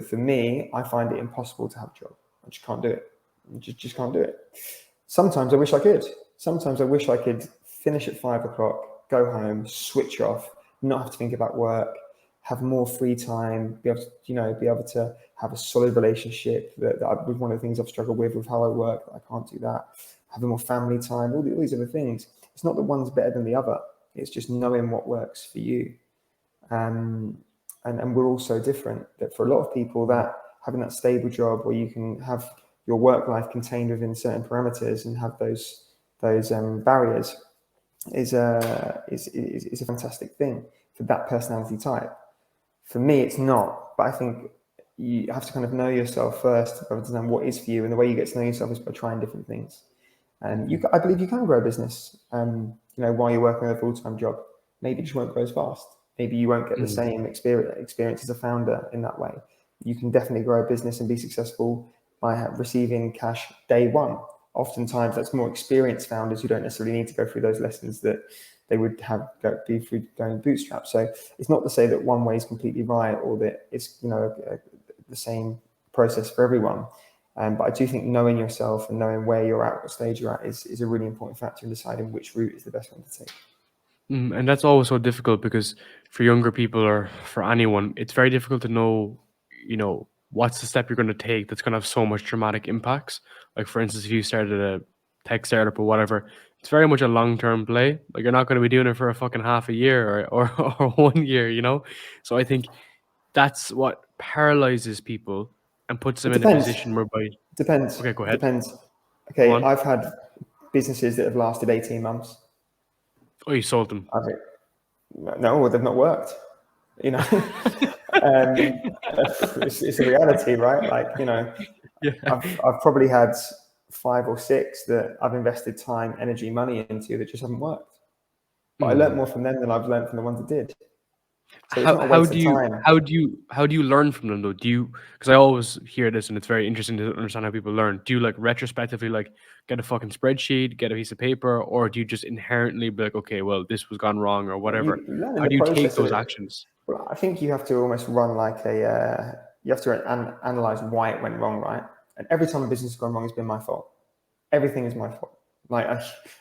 For me, I find it impossible to have a job. I just can't do it. Just can't do it. Sometimes I wish I could. Sometimes I wish I could finish at 5 o'clock, go home, switch off, not have to think about work, have more free time, be able to, be able to have a solid relationship. That was one of the things I've struggled with how I work. I can't do that. Having more family time, all these other things. It's not that one's better than the other. It's just knowing what works for you. And we're all so different that for a lot of people, that having that stable job where you can have your work life contained within certain parameters and have those barriers is a fantastic thing for that personality type. For me, it's not, but I think you have to kind of know yourself first to understand what is for you, and the way you get to know yourself is by trying different things. And I believe you can grow a business, while you're working a full-time job. Maybe it just won't grow as fast. Maybe you won't get the same experience as a founder in that way. You can definitely grow a business and be successful receiving cash day one. Oftentimes that's more experienced founders who don't necessarily need to go through those lessons that they would have be through going bootstrap. So it's not to say that one way is completely right or that it's the same process for everyone. But I do think knowing yourself and knowing where you're at, what stage you're at, is a really important factor in deciding which route is the best one to take. And that's always so difficult because for younger people or for anyone, it's very difficult to know, what's the step you're going to take that's going to have so much dramatic impacts. Like, for instance, if you started a tech startup or whatever, it's very much a long-term play. Like, you're not going to be doing it for a fucking half a year or 1 year, So I think that's what paralyzes people and puts them It in a depends. position whereby... Depends. Okay, go ahead. Depends. Go Okay, on. I've had businesses that have lasted 18 months. Oh, you sold them. No, they've not worked. It's a reality, right? Like, Yeah. I've probably had 5 or 6 that I've invested time, energy, money into that just haven't worked. But I learned more from them than I've learned from the ones that did. So it's not a waste of time. How do you learn from them though? Because I always hear this and it's very interesting to understand how people learn. Do you like retrospectively like get a fucking spreadsheet, get a piece of paper, or do you just inherently be like, okay, well, this was gone wrong or whatever? You learn in How the do you take process of those it. actions? Well, I think you have to almost run like you have to analyze why it went wrong, right? And every time a business has gone wrong, it's been my fault. Everything is my fault. Like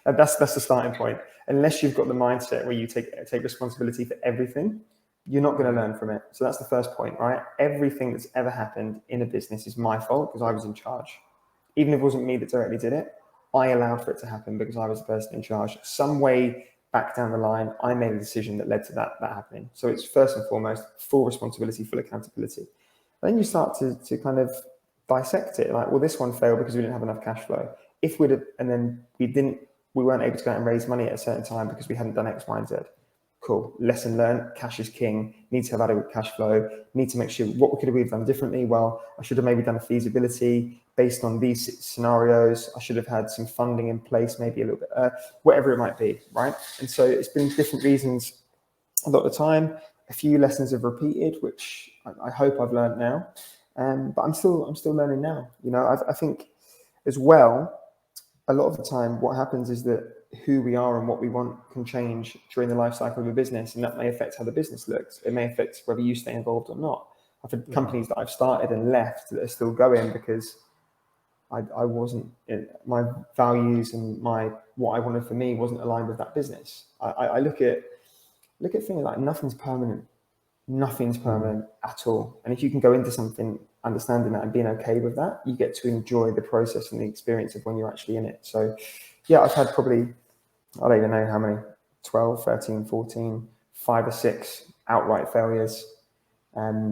that's the starting point. Unless you've got the mindset where you take responsibility for everything, you're not going to learn from it. So that's the first point, right? Everything that's ever happened in a business is my fault because I was in charge. Even if it wasn't me that directly did it, I allowed for it to happen because I was the person in charge. Some way back down the line, I made a decision that led to that happening. So it's first and foremost full responsibility, full accountability. Then you start to kind of dissect it. Like, well, this one failed because we didn't have enough cash flow. If we'd have, and then we weren't able to go out and raise money at a certain time because we hadn't done X, Y, and Z. Cool. Lesson learned. Cash is king. Need to have adequate cash flow. Need to make sure what could we have done differently. Well, I should have maybe done a feasibility based on these scenarios. I should have had some funding in place, maybe a little bit, whatever it might be, right? And so it's been different reasons a lot of the time. A few lessons have repeated, which I hope I've learned now. But I'm still learning now. I think as well, a lot of the time what happens is that who we are and what we want can change during the life cycle of a business, and that may affect how the business looks. It may affect whether you stay involved or not. I've had companies that I've started and left that are still going because I wasn't, my values and what I wanted for me wasn't aligned with that business. I look at things like nothing's permanent at all. And if you can go into something understanding that and being okay with that, you get to enjoy the process and the experience of when you're actually in it. So yeah, I've had probably, I don't even know how many, 12, 13, 14, 5 or 6 outright failures. But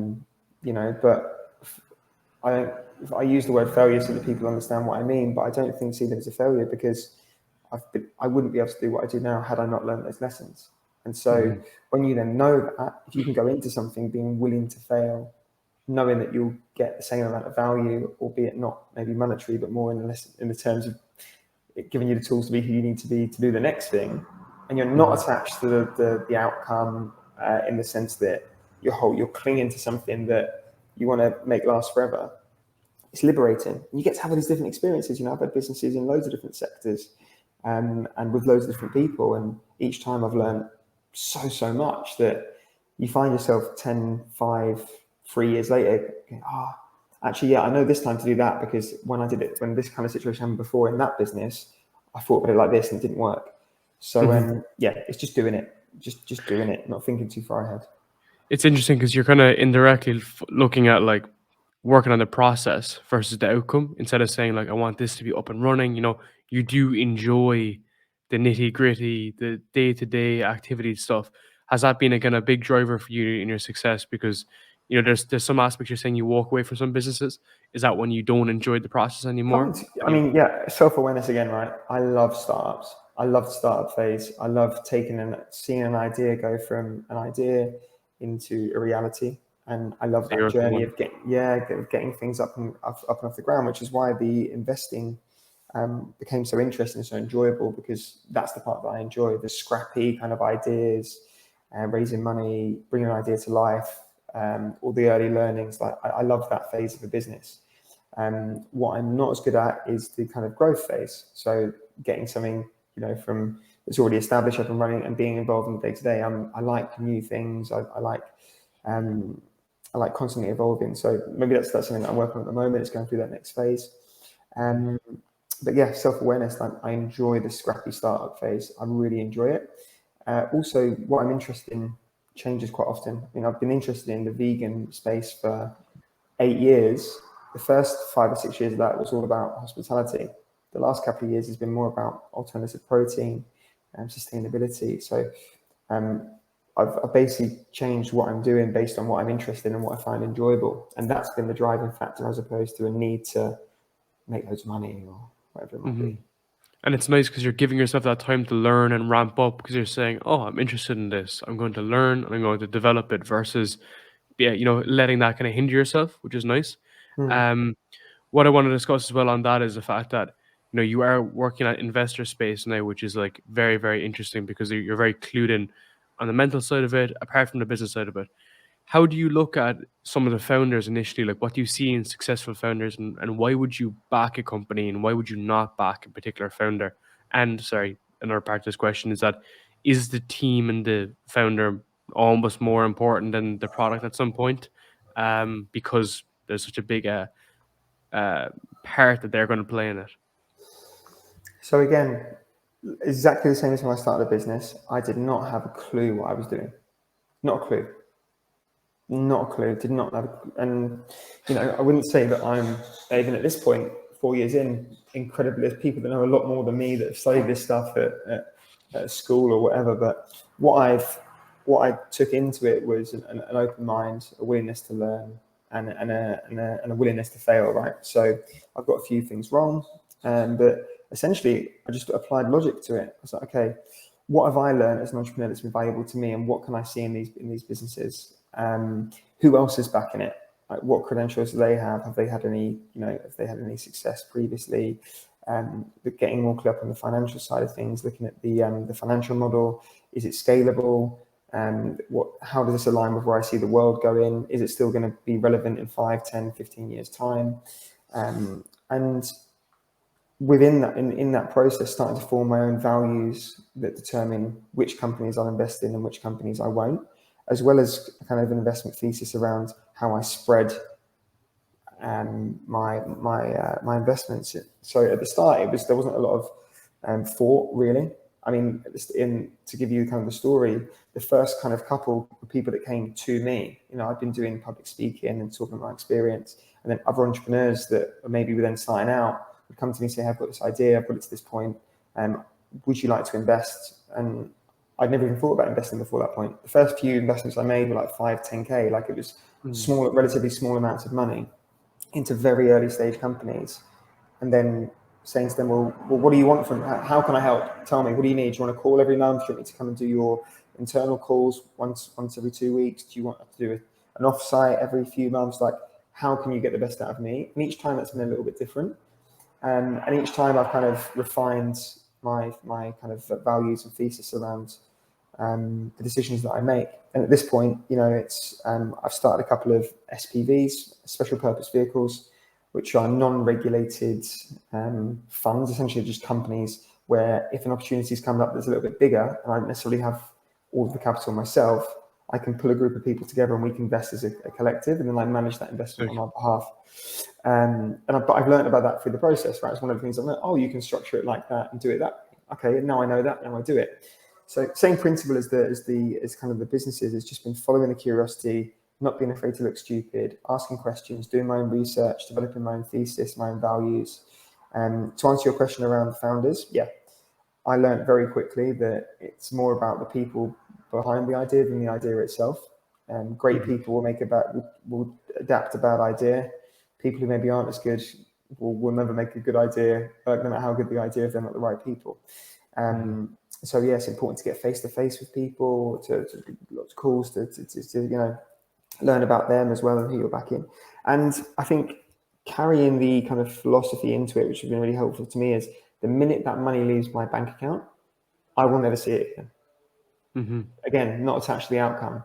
I use the word failure so that people understand what I mean, but I don't see them as a failure because I wouldn't be able to do what I do now had I not learned those lessons. And so when you then know that, if you can go into something being willing to fail, knowing that you'll get the same amount of value, albeit not maybe monetary, but more in the terms of it giving you the tools to be who you need to be to do the next thing, and you're not attached to the outcome in the sense that you're clinging to something that you want to make last forever. It's liberating. And you get to have all these different experiences. I've had businesses in loads of different sectors and with loads of different people, and each time I've learned so much that you find yourself 10, 5, 3 years later, actually, yeah, I know this time to do that because when this kind of situation happened before in that business, I thought about it like this and it didn't work. So yeah, it's just doing it, just doing it, not thinking too far ahead. It's interesting because you're kind of indirectly looking at like working on the process versus the outcome instead of saying like I want this to be up and running. You do enjoy the nitty gritty, the day to day activity stuff. Has that been a kind of big driver for you in your success? Because there's some aspects you're saying you walk away from some businesses. Is that when you don't enjoy the process anymore? Yeah, self-awareness again, right? I love startups. I love the startup phase. I love seeing an idea go from an idea into a reality. And I love that journey of getting things up and off the ground, which is why the investing became so interesting and so enjoyable, because that's the part that I enjoy, the scrappy kind of ideas, raising money, bringing an idea to life, all the early learnings. Like I love that phase of the business. What I'm not as good at is the kind of growth phase. So getting something, from that's already established up and running and being involved in the day to day. I like new things. I like constantly evolving. So maybe that's something that I'm working on at the moment. It's going through that next phase. But yeah, self-awareness. I enjoy the scrappy startup phase. I really enjoy it. Also, what I'm interested in changes quite often. I've been interested in the vegan space for 8 years. The first 5 or 6 years of that was all about hospitality. The last couple of years has been more about alternative protein and sustainability. So I've basically changed what I'm doing based on what I'm interested in and what I find enjoyable. And that's been the driving factor as opposed to a need to make loads of money or whatever it might be. And it's nice because you're giving yourself that time to learn and ramp up because you're saying, "Oh, I'm interested in this. I'm going to learn and I'm going to develop it," versus, yeah, letting that kind of hinder yourself, which is nice. Um, what I want to discuss as well on that is the fact that you are working at investor space now, which is like very, very interesting because you're very clued in on the mental side of it, apart from the business side of it. How do you look at some of the founders initially? Like, what do you see in successful founders, and why would you back a company, and why would you not back a particular founder? And sorry, another part of this question is that is the team and the founder almost more important than the product at some point? Because there's such a big uh, part that they're going to play in it. So again, exactly the same as when I started a business. I did not have a clue what I was doing. Not a clue. Not a clue. Did not have, and I wouldn't say that I'm even at this point, 4 years in, incredibly. There's people that know a lot more than me that have studied this stuff at school or whatever. But what I took into it was an open mind, a willingness to learn, and a willingness to fail. Right. So I've got a few things wrong, but essentially I just applied logic to it. I was like, okay, what have I learned as an entrepreneur that's been valuable to me, and what can I see in these businesses? Who else is backing it? Like, what credentials do they have? Have they had any, have they had any success previously? But getting more clear up on the financial side of things, looking at the financial model. Is it scalable? How does this align with where I see the world going? Is it still going to be relevant in 5, 10, 15 years time? And within that, in that process, starting to form my own values that determine which companies I'll invest in and which companies I won't, as well as kind of an investment thesis around how I spread my investments. So at the start, there wasn't a lot of thought really. I mean, to give you kind of the story, the first kind of couple of people that came to me, I've been doing public speaking and talking about my experience, and then other entrepreneurs that maybe were then starting out would come to me and say, "I've got this idea, I've got it to this point. Would you like to invest?" And I'd never even thought about investing before that point. The first few investments I made were like 5, 10K, like it was relatively small amounts of money into very early stage companies. And then saying to them, well, what do you want from, how can I help? Tell me, what do you need? Do you want a call every month? Do you want me to come and do your internal calls once every 2 weeks? Do you want to do an offsite every few months? Like, how can you get the best out of me? And each time that's been a little bit different. And each time I've kind of refined my kind of values and thesis around the decisions that I make. And at this point, it's I've started a couple of SPVs, special purpose vehicles, which are non-regulated funds, essentially just companies where if an opportunity's come up that's a little bit bigger and I don't necessarily have all of the capital myself, I can pull a group of people together and we can invest as a collective, and then I manage that investment on our behalf. But I've learned about that through the process, right? It's one of the things I've learned. Oh, you can structure it like that and do it that way. Okay, now I know that, now I do it. So same principle as kind of the businesses. It's just been following the curiosity, not being afraid to look stupid, asking questions, doing my own research, developing my own thesis, my own values. To answer your question around founders, yeah, I learned very quickly that it's more about the people behind the idea than the idea itself. Great people will adapt a bad idea. People who maybe aren't as good will never make a good idea, no matter how good the idea if they're not the right people. So yeah, it's important to get face to face with people, to lots of calls, to learn about them as well and who you're backing. And I think carrying the kind of philosophy into it, which has been really helpful to me, is the minute that money leaves my bank account, I will never see it again. Again, not attached to the outcome.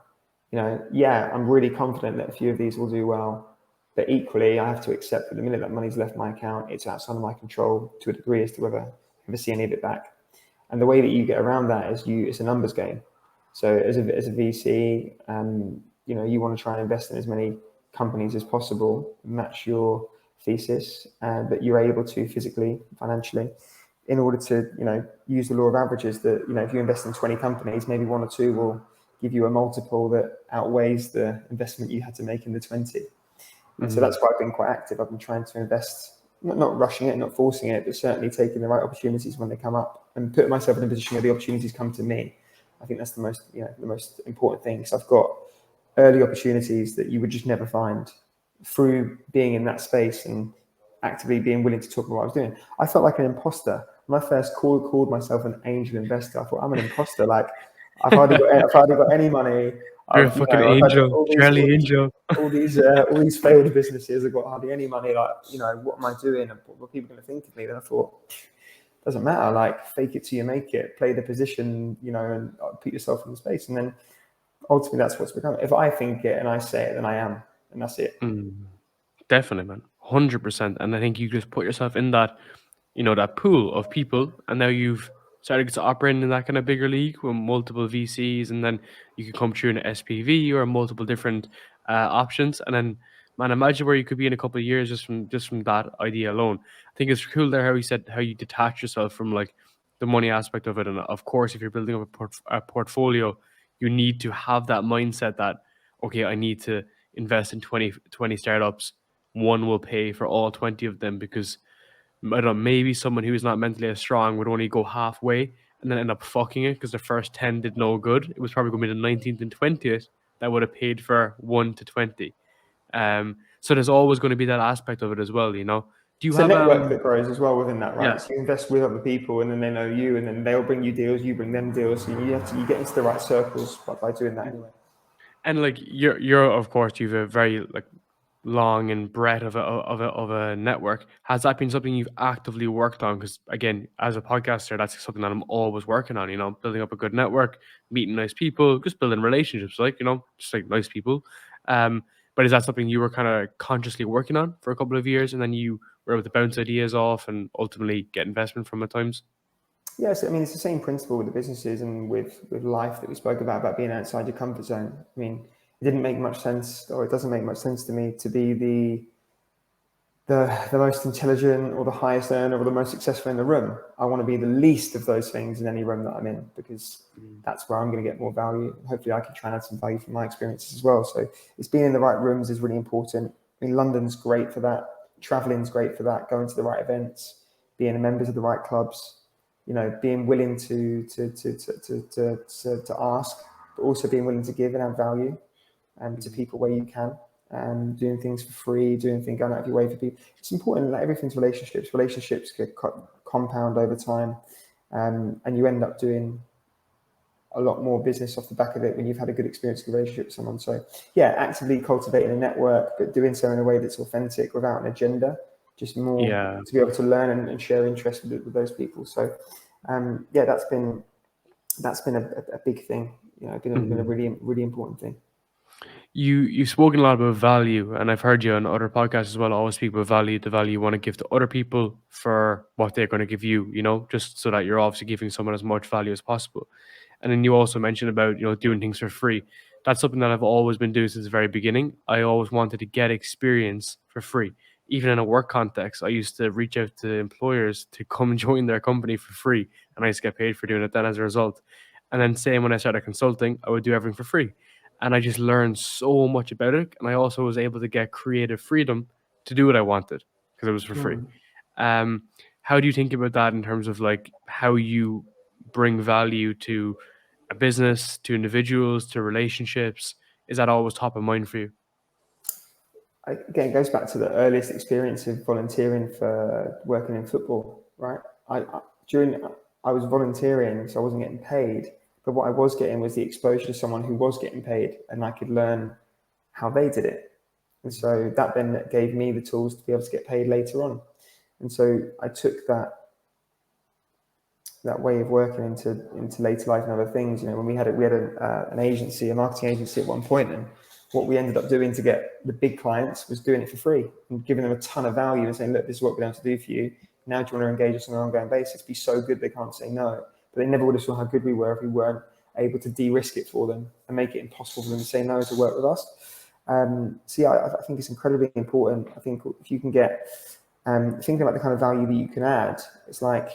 Yeah, I'm really confident that a few of these will do well, But equally, I have to accept that the minute that money's left my account, it's outside of my control to a degree as to whether I ever see any of it back. And the way that you get around that is it's a numbers game. So as a VC, you want to try and invest in as many companies as possible, match your thesis, that you're able to physically, financially, in order to, use the law of averages that, if you invest in 20 companies, maybe one or two will give you a multiple that outweighs the investment you had to make in the 20. And so that's why I've been quite active. I've been trying to invest, not rushing it, not forcing it, but certainly taking the right opportunities when they come up and putting myself in a position where the opportunities come to me. I think that's the most important thing. So I've got early opportunities that you would just never find through being in that space and actively being willing to talk about what I was doing. I felt like an imposter. When I first called myself an angel investor, I thought I'm an imposter. Like I've hardly got any money. You're a fucking angel, Charlie Angel. all these failed businesses. I've got hardly any money. Like, what am I doing? And what are people going to think of me? Then I thought, doesn't matter. Like, fake it till you make it. Play the position, and put yourself in the space. And then ultimately, that's what's become. If I think it and I say it, then I am, and that's it. Definitely, man, 100%. And I think you just put yourself in that, that pool of people, and now you've started to operate in that kind of bigger league with multiple VCs, and then you could come through an SPV or multiple different options, and then, man, imagine where you could be in a couple of years just from that idea alone. I think it's cool there how you said how you detach yourself from like the money aspect of it, and of course, if you're building up a portfolio, you need to have that mindset that, okay, I need to invest in 20 startups. One will pay for all 20 of them, because I don't know, maybe someone who is not mentally as strong would only go halfway and then end up fucking it because the first 10 did no good. It was probably going to be the 19th and 20th that would have paid for 1 to 20. So there's always going to be that aspect of it as well, Do you It's have a network that grows as well within that, right? yeah. So you invest with other people, and then they know you, and then they'll bring you deals, you bring them deals. So you get into the right circles by doing that anyway. And like you're of course you've a very like long and breadth of a network. Has that been something you've actively worked on? Because again, as a podcaster, that's something that I'm always working on. Building up a good network, meeting nice people, just building relationships. Like just like nice people. But is that something you were kind of consciously working on for a couple of years, and then you were able to bounce ideas off and ultimately get investment from at times? Yes, I mean, it's the same principle with the businesses and with life that we spoke about being outside your comfort zone. I mean, it didn't make much sense, or it doesn't make much sense to me to be the most intelligent or the highest earner or the most successful in the room. I want to be the least of those things in any room that I'm in, because that's where I'm going to get more value. Hopefully I can try and add some value from my experiences as well. So it's being in the right rooms is really important. I mean, London's great for that. Traveling's great for that. Going to the right events, being members of the right clubs, being willing to ask, but also being willing to give and add value to people where you can, and doing things for free, going out of your way for people. It's important that everything's relationships. Relationships get compound over time, and you end up doing a lot more business off the back of it when you've had a good experience in a relationship with someone. So yeah, actively cultivating a network, but doing so in a way that's authentic without an agenda, just more to be able to learn and share interest with those people. So that's been a big thing. Been a really, really important thing. You've spoken a lot about value, and I've heard you on other podcasts as well always speak about value, the value you want to give to other people for what they're going to give you, just so that you're obviously giving someone as much value as possible. And then you also mentioned about, doing things for free. That's something that I've always been doing since the very beginning. I always wanted to get experience for free. Even in a work context, I used to reach out to employers to come join their company for free, and I used to get paid for doing it then as a result. And then same when I started consulting, I would do everything for free. And I just learned so much about it. And I also was able to get creative freedom to do what I wanted because it was for free. How do you think about that in terms of like how you bring value to a business, to individuals, to relationships? Is that always top of mind for you? Again, it goes back to the earliest experience of volunteering for working in football, right? I was volunteering, so I wasn't getting paid, but what I was getting was the exposure to someone who was getting paid, and I could learn how they did it. And so that then gave me the tools to be able to get paid later on. And so I took that way of working into later life and other things. When we had an agency, a marketing agency at one point, and what we ended up doing to get the big clients was doing it for free and giving them a ton of value and saying, look, this is what we're going to do for you. Now do you want to engage us on an ongoing basis? Be so good they can't say no. But they never would have saw how good we were if we weren't able to de-risk it for them and make it impossible for them to say no to work with us. So yeah, I think it's incredibly important. I think if you can get thinking about the kind of value that you can add, it's like,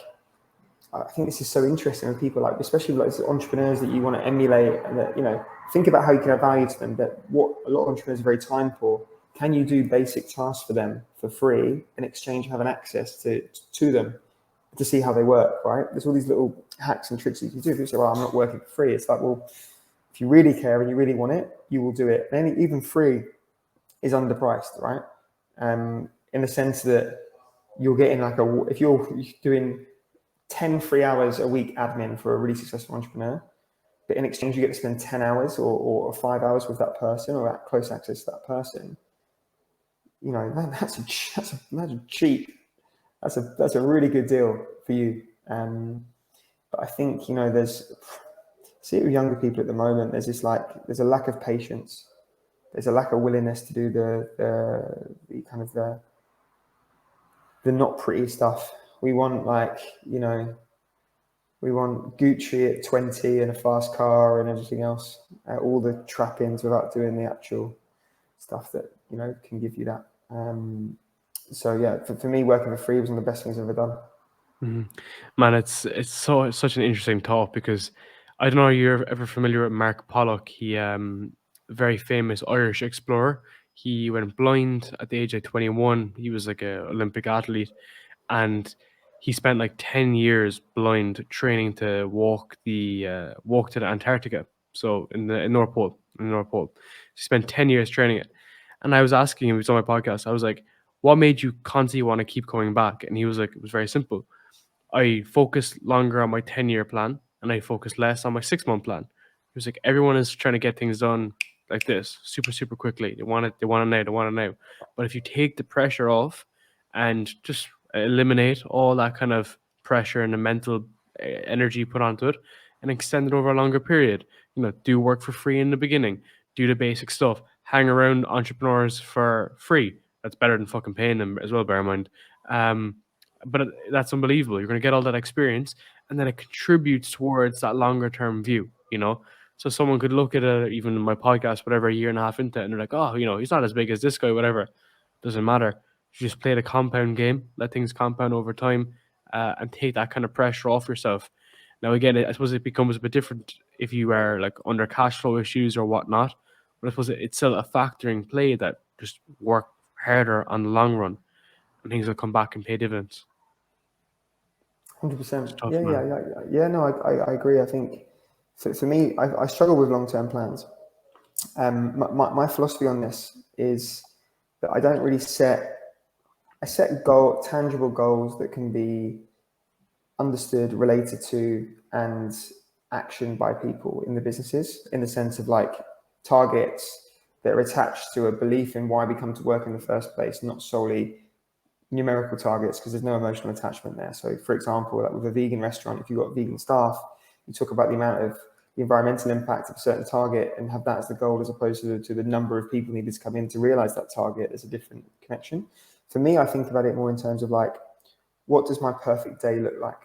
I think this is so interesting when people like, especially like entrepreneurs that you want to emulate, and that, you know, think about how you can add value to them. That what a lot of entrepreneurs are very time poor. Can you do basic tasks for them for free in exchange having access to them to see how they work, right? There's all these little hacks and tricks that you can do. If you say, well, I'm not working for free, it's like, well, if you really care and you really want it, you will do it. And even free is underpriced, right? In the sense that you're getting like if you're doing 10 free hours a week admin for a really successful entrepreneur, but in exchange you get to spend 10 hours or 5 hours with that person or that close access to that person, you know, that's cheap. That's a really good deal for you. But I think, you know, see it with younger people at the moment, there's a lack of patience. There's a lack of willingness to do the kind of the not pretty stuff. We want, like, you know, we want Gucci at 20 and a fast car and everything else, all the trappings without doing the actual stuff that, you know, can give you that. So yeah, for me, working for free was one of the best things I've ever done. Mm-hmm. Man, it's such an interesting thought, because I don't know if you're ever familiar with Mark Pollock. He very famous Irish explorer. He went blind at the age of 21. He was like an Olympic athlete, and he spent like 10 years blind training to walk to the Antarctica. So in the North Pole, he spent 10 years training it. And I was asking him, he was on my podcast. I was like, "What made you constantly want to keep coming back?" And he was like, "It was very simple. I focused longer on my 10-year plan and I focused less on my 6-month plan." It was like, everyone is trying to get things done like this, super, super quickly. They want it now. But if you take the pressure off and just eliminate all that kind of pressure and the mental energy put onto it and extend it over a longer period, you know, do work for free in the beginning, do the basic stuff, hang around entrepreneurs for free. That's better than fucking paying them as well, bear in mind. But that's unbelievable. You're going to get all that experience, and then it contributes towards that longer term view, you know. So someone could look at it, even my podcast, whatever, a year and a half into it, and they're like, "Oh, you know, he's not as big as this guy, whatever." Doesn't matter. You just play the compound game, let things compound over time, and take that kind of pressure off yourself. Now, again, I suppose it becomes a bit different if you are like under cash flow issues or whatnot. But I suppose it's still a factor in play that just work harder on the long run, and things will come back and pay dividends. 100%. Tough, Yeah. man. Yeah. No, I agree. I think for me, I struggle with long-term plans. My philosophy on this is that I don't really I set tangible goals that can be understood, related to, and actioned by people in the businesses, in the sense of like targets that are attached to a belief in why we come to work in the first place, not solely numerical targets, because there's no emotional attachment there. So for example, like with a vegan restaurant, if you've got vegan staff, you talk about the amount of the environmental impact of a certain target and have that as the goal, as opposed to the number of people needed to come in to realize that target. There's a different connection. For me, I think about it more in terms of like, what does my perfect day look like?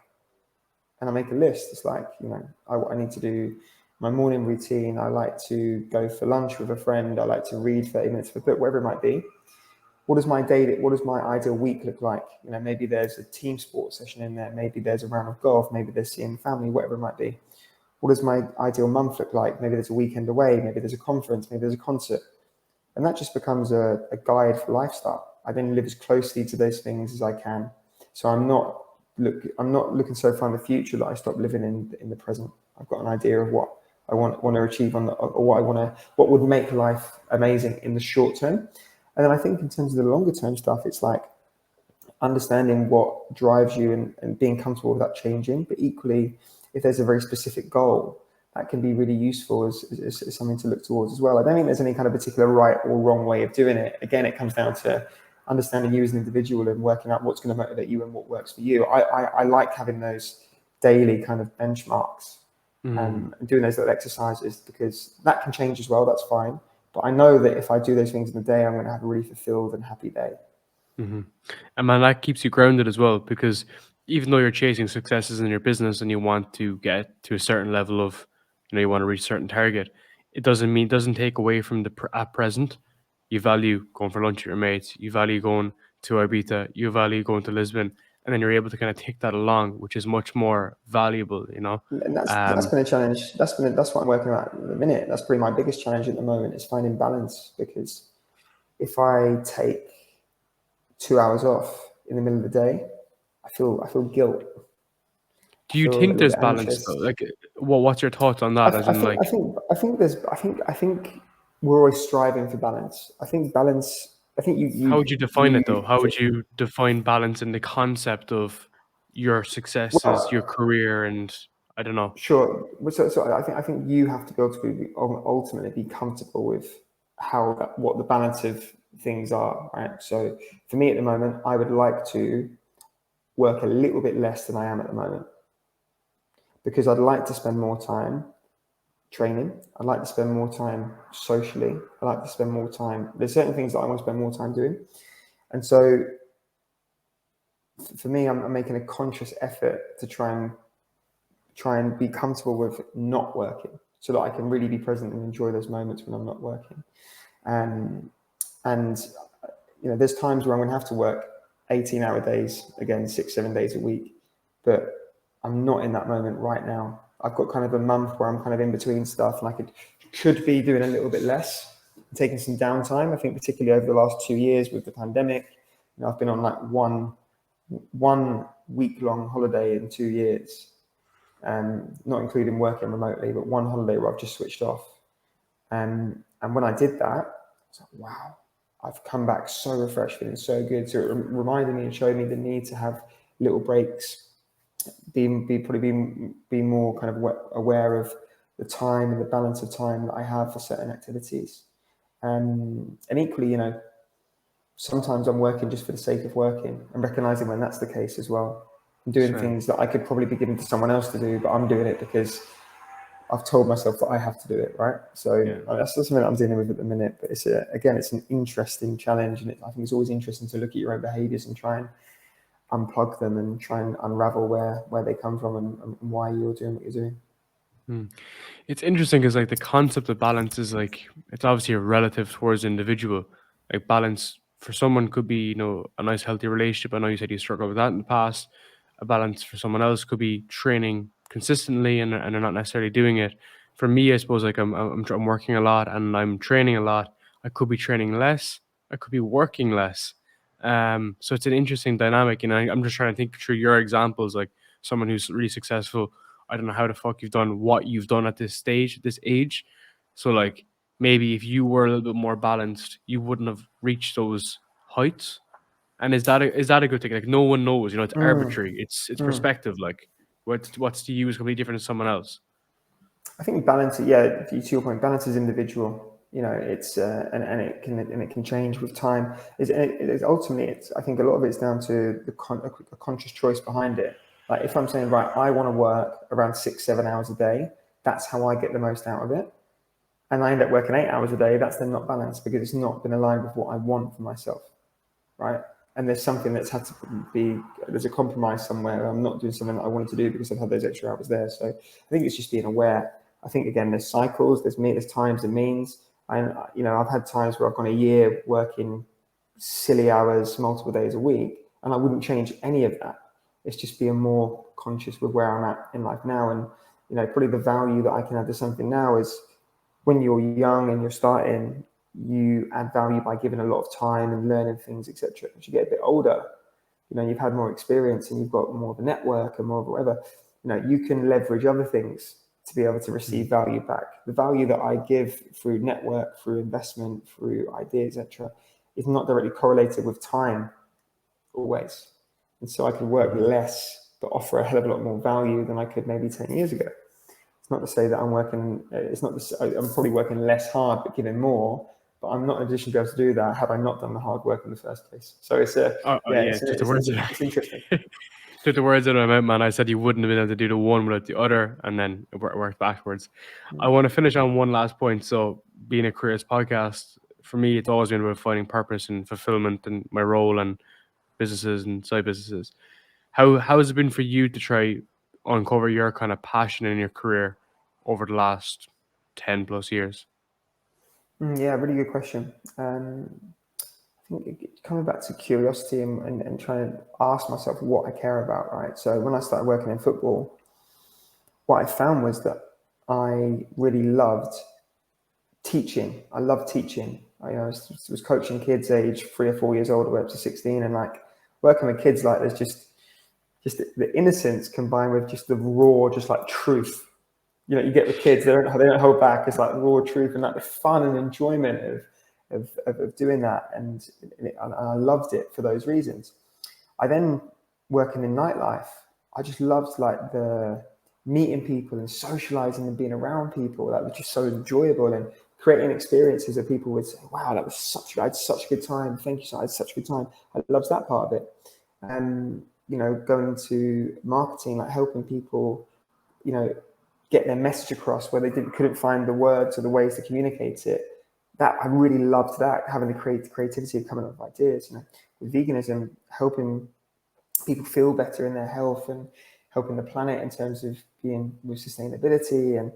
And I make a list. It's like, you know, I need to do my morning routine. I like to go for lunch with a friend. I like to read 30 minutes of a book, whatever it might be. What does my ideal week look like? You know, maybe there's a team sports session in there. Maybe there's a round of golf. Maybe there's seeing family, whatever it might be. What does my ideal month look like? Maybe there's a weekend away. Maybe there's a conference. Maybe there's a concert. And that just becomes a guide for lifestyle. I then live as closely to those things as I can. So I'm not looking so far in the future that I stop living in the present. I've got an idea of what I want to achieve or what would make life amazing in the short term. And then I think in terms of the longer term stuff, it's like understanding what drives you and being comfortable with that changing. But equally, if there's a very specific goal, that can be really useful as something to look towards as well. I don't think there's any kind of particular right or wrong way of doing it. Again, it comes down to understanding you as an individual and working out what's going to motivate you and what works for you. I like having those daily kind of benchmarks and doing those little exercises, because that can change as well. That's fine. But I know that if I do those things in the day, I'm going to have a really fulfilled and happy day. Hmm. And man, that keeps you grounded as well, because even though you're chasing successes in your business and you want to get to a certain level of, you want to reach a certain target, it doesn't take away from at present. You value going for lunch with your mates, you value going to Ibiza, you value going to Lisbon, and then you're able to kind of take that along, which is much more valuable, And that's Um, been a challenge. That's what I'm working on at the minute. That's probably my biggest challenge at the moment, is finding balance. Because if I take 2 hours off in the middle of the day, I feel guilt. I do you feel a think little there's bit balance though? anxious. Like, what's your thoughts on that? As I in, think I like, think I think there's I think we're always striving for balance. I think balance. I think how would you define it though? you How would you define balance in the concept of your successes, your well, career, and I don't know. sure. So I think you have to be able to ultimately be comfortable with what the balance of things are, right? So for me at the moment, I would like to work a little bit less than I am at the moment, because I'd like to spend more time training. I'd like to spend more time socially. I like to spend more time. There's certain things that I want to spend more time doing, and so for me, I'm making a conscious effort to try and be comfortable with not working, so that I can really be present and enjoy those moments when I'm not working. And and there's times where I'm going to have to work 18-hour days, again, 6-7 days a week, but I'm not in that moment right now. I've got kind of a month where I'm kind of in between stuff, and I could be doing a little bit less, taking some downtime. I think particularly over the last 2 years with the pandemic, I've been on like one week long holiday in 2 years, not including working remotely, but one holiday where I've just switched off. And when I did that, I was like, wow, I've come back so refreshed, feeling so good. So it reminded me and showed me the need to have little breaks, be more kind of aware of the time and the balance of time that I have for certain activities. And equally, sometimes I'm working just for the sake of working, and recognizing when that's the case as well. I'm doing Same. things that I could probably be given to someone else to do, but I'm doing it because I've told myself that I have to do it, right? So Yeah. that's something that I'm dealing with at the minute. But again, it's an interesting challenge, and I think it's always interesting to look at your own behaviours and try and unplug them and try and unravel where they come from, and why you're doing what you're doing. Hmm. It's interesting because like the concept of balance is like it's obviously a relative towards the individual. Like balance for someone could be, a nice healthy relationship. I know you said you struggled with that in the past. A balance for someone else could be training consistently and they're not necessarily doing it. For me, I suppose like I'm working a lot and I'm training a lot. I could be training less. I could be working less. So it's an interesting dynamic, and I'm just trying to think through your examples, like someone who's really successful. I don't know how the fuck you've done what you've done at this stage, this age. So like maybe if you were a little bit more balanced, you wouldn't have reached those heights. And is that a good thing? Like no one knows, it's arbitrary. It's perspective. Like what's to you is completely different to someone else. I think balance, yeah, to your point, balance is individual. It's and it can change with time. Ultimately, I think a lot of it's down to a conscious choice behind it. Like if I'm saying, right, I want to work around 6-7 hours a day, that's how I get the most out of it. And I end up working 8 hours a day, that's then not balanced, because it's not been aligned with what I want for myself, right? And there's something that's had to there's a compromise somewhere. I'm not doing something that I wanted to do because I've had those extra hours there. So I think it's just being aware. I think again, there's cycles, there's times and means. And I've had times where I've gone a year working silly hours, multiple days a week, and I wouldn't change any of that. It's just being more conscious with where I'm at in life now. And probably the value that I can add to something now is, when you're young and you're starting, you add value by giving a lot of time and learning things, etc. As you get a bit older, you've had more experience and you've got more of a network and more of whatever, you can leverage other things to be able to receive value back. The value that I give through network, through investment, through ideas, etc., is not directly correlated with time always. And so I can work less but offer a hell of a lot more value than I could maybe 10 years ago. It's not to say that I'm working, I'm probably working less hard but giving more, but I'm not in a position to be able to do that had I not done the hard work in the first place. So it's Oh, yeah, just the words. it's interesting. Took the words out of my mouth, man. I said you wouldn't have been able to do the one without the other, and then it worked backwards. I Mm. want to finish on one last point. So, being a careers podcast, for me, it's always been about finding purpose and fulfillment in my role and businesses and side businesses. How has it been for you to try uncover your kind of passion in your career over the last 10 plus years? Yeah, really good question. I think coming back to curiosity and trying to ask myself what I care about, right? So when I started working in football, what I found was that I really loved teaching. I loved teaching. Was coaching kids age 3 or 4 years old, all the way up to 16, and like working with kids, like there's just the innocence combined with just the raw, just like truth. You get the kids; they don't hold back. It's like raw truth and like the fun and enjoyment of doing that, and I loved it for those reasons. I then working in nightlife, I just loved like the meeting people and socializing and being around people. That was just so enjoyable, and creating experiences that people would say, "Wow, I had such a good time. Thank you, so I had such a good time." I loved that part of it. Going into marketing, like helping people, you know, get their message across where they couldn't find the words or the ways to communicate it. That I really loved that, having the creativity of coming up with ideas. With veganism, helping people feel better in their health and helping the planet in terms of being with sustainability, and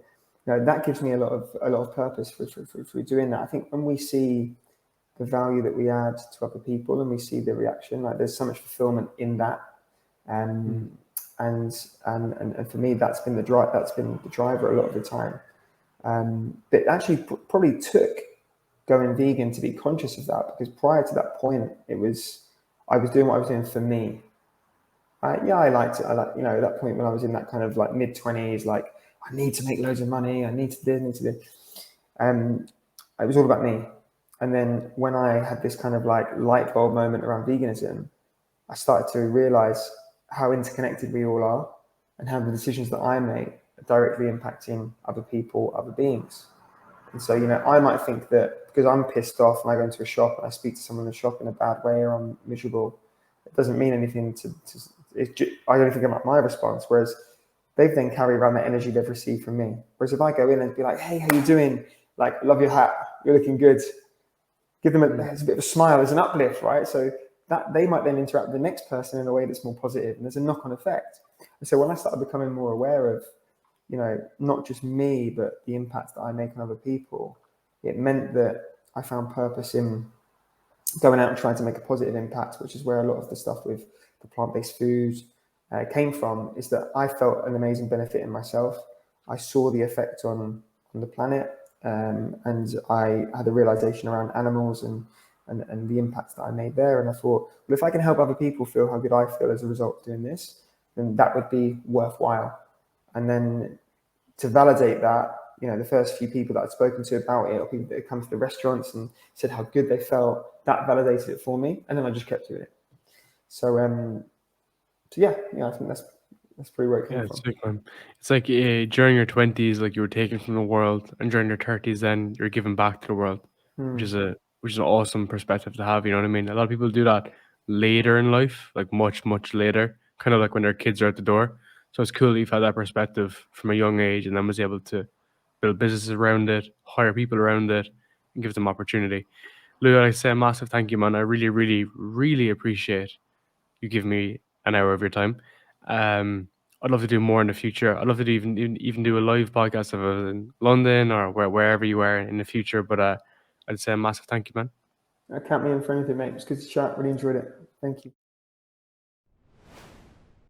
that gives me a lot of purpose for doing that. I think when we see the value that we add to other people and we see the reaction, like there's so much fulfillment in that. And for me, that's been the driver a lot of the time. But it actually probably took going vegan to be conscious of that, because prior to that point, I was doing what I was doing for me. I liked it. At that point when I was in that kind of like mid-20s, like I need to make loads of money. I need to do. It was all about me. And then when I had this kind of like light bulb moment around veganism, I started to realize how interconnected we all are and how the decisions that I make are directly impacting other people, other beings. And so, I might think that because I'm pissed off and I go into a shop and I speak to someone in the shop in a bad way or I'm miserable, it doesn't mean anything I don't think about my response. Whereas they've then carried around the energy they've received from me. Whereas if I go in and be like, "Hey, how you doing? Like, love your hat. You're looking good." Give them it's a bit of a smile, as an uplift, right? So that they might then interact with the next person in a way that's more positive, and there's a knock-on effect. And so when I started becoming more aware of, not just me, but the impact that I make on other people, it meant that I found purpose in going out and trying to make a positive impact, which is where a lot of the stuff with the plant-based foods came from, is that I felt an amazing benefit in myself. I saw the effect on the planet, and I had a realization around animals and the impact that I made there. And I thought, well, if I can help other people feel how good I feel as a result of doing this, then that would be worthwhile. And then to validate that, the first few people that I'd spoken to about it, or people that had come to the restaurants and said how good they felt, that validated it for me. And then I just kept doing it. So, I think that's pretty where it came It's from. like it's like during your 20s, like you were taken from the world, and during your 30s, then you're giving back to the world, which is an awesome perspective to have. You know what I mean? A lot of people do that later in life, like much later, kind of like when their kids are at the door. So it's cool that you've had that perspective from a young age, and then was able to build businesses around it, hire people around it, and give them opportunity. Lou, I say a massive thank you, man. I really appreciate you give me an hour of your time. Um, I'd love to do more in the future. I'd love to do even do a live podcast if I was in London or wherever you are in the future. But I'd say a massive thank you, man. Count me in for anything, mate. It's good to chat. Really enjoyed it. Thank you.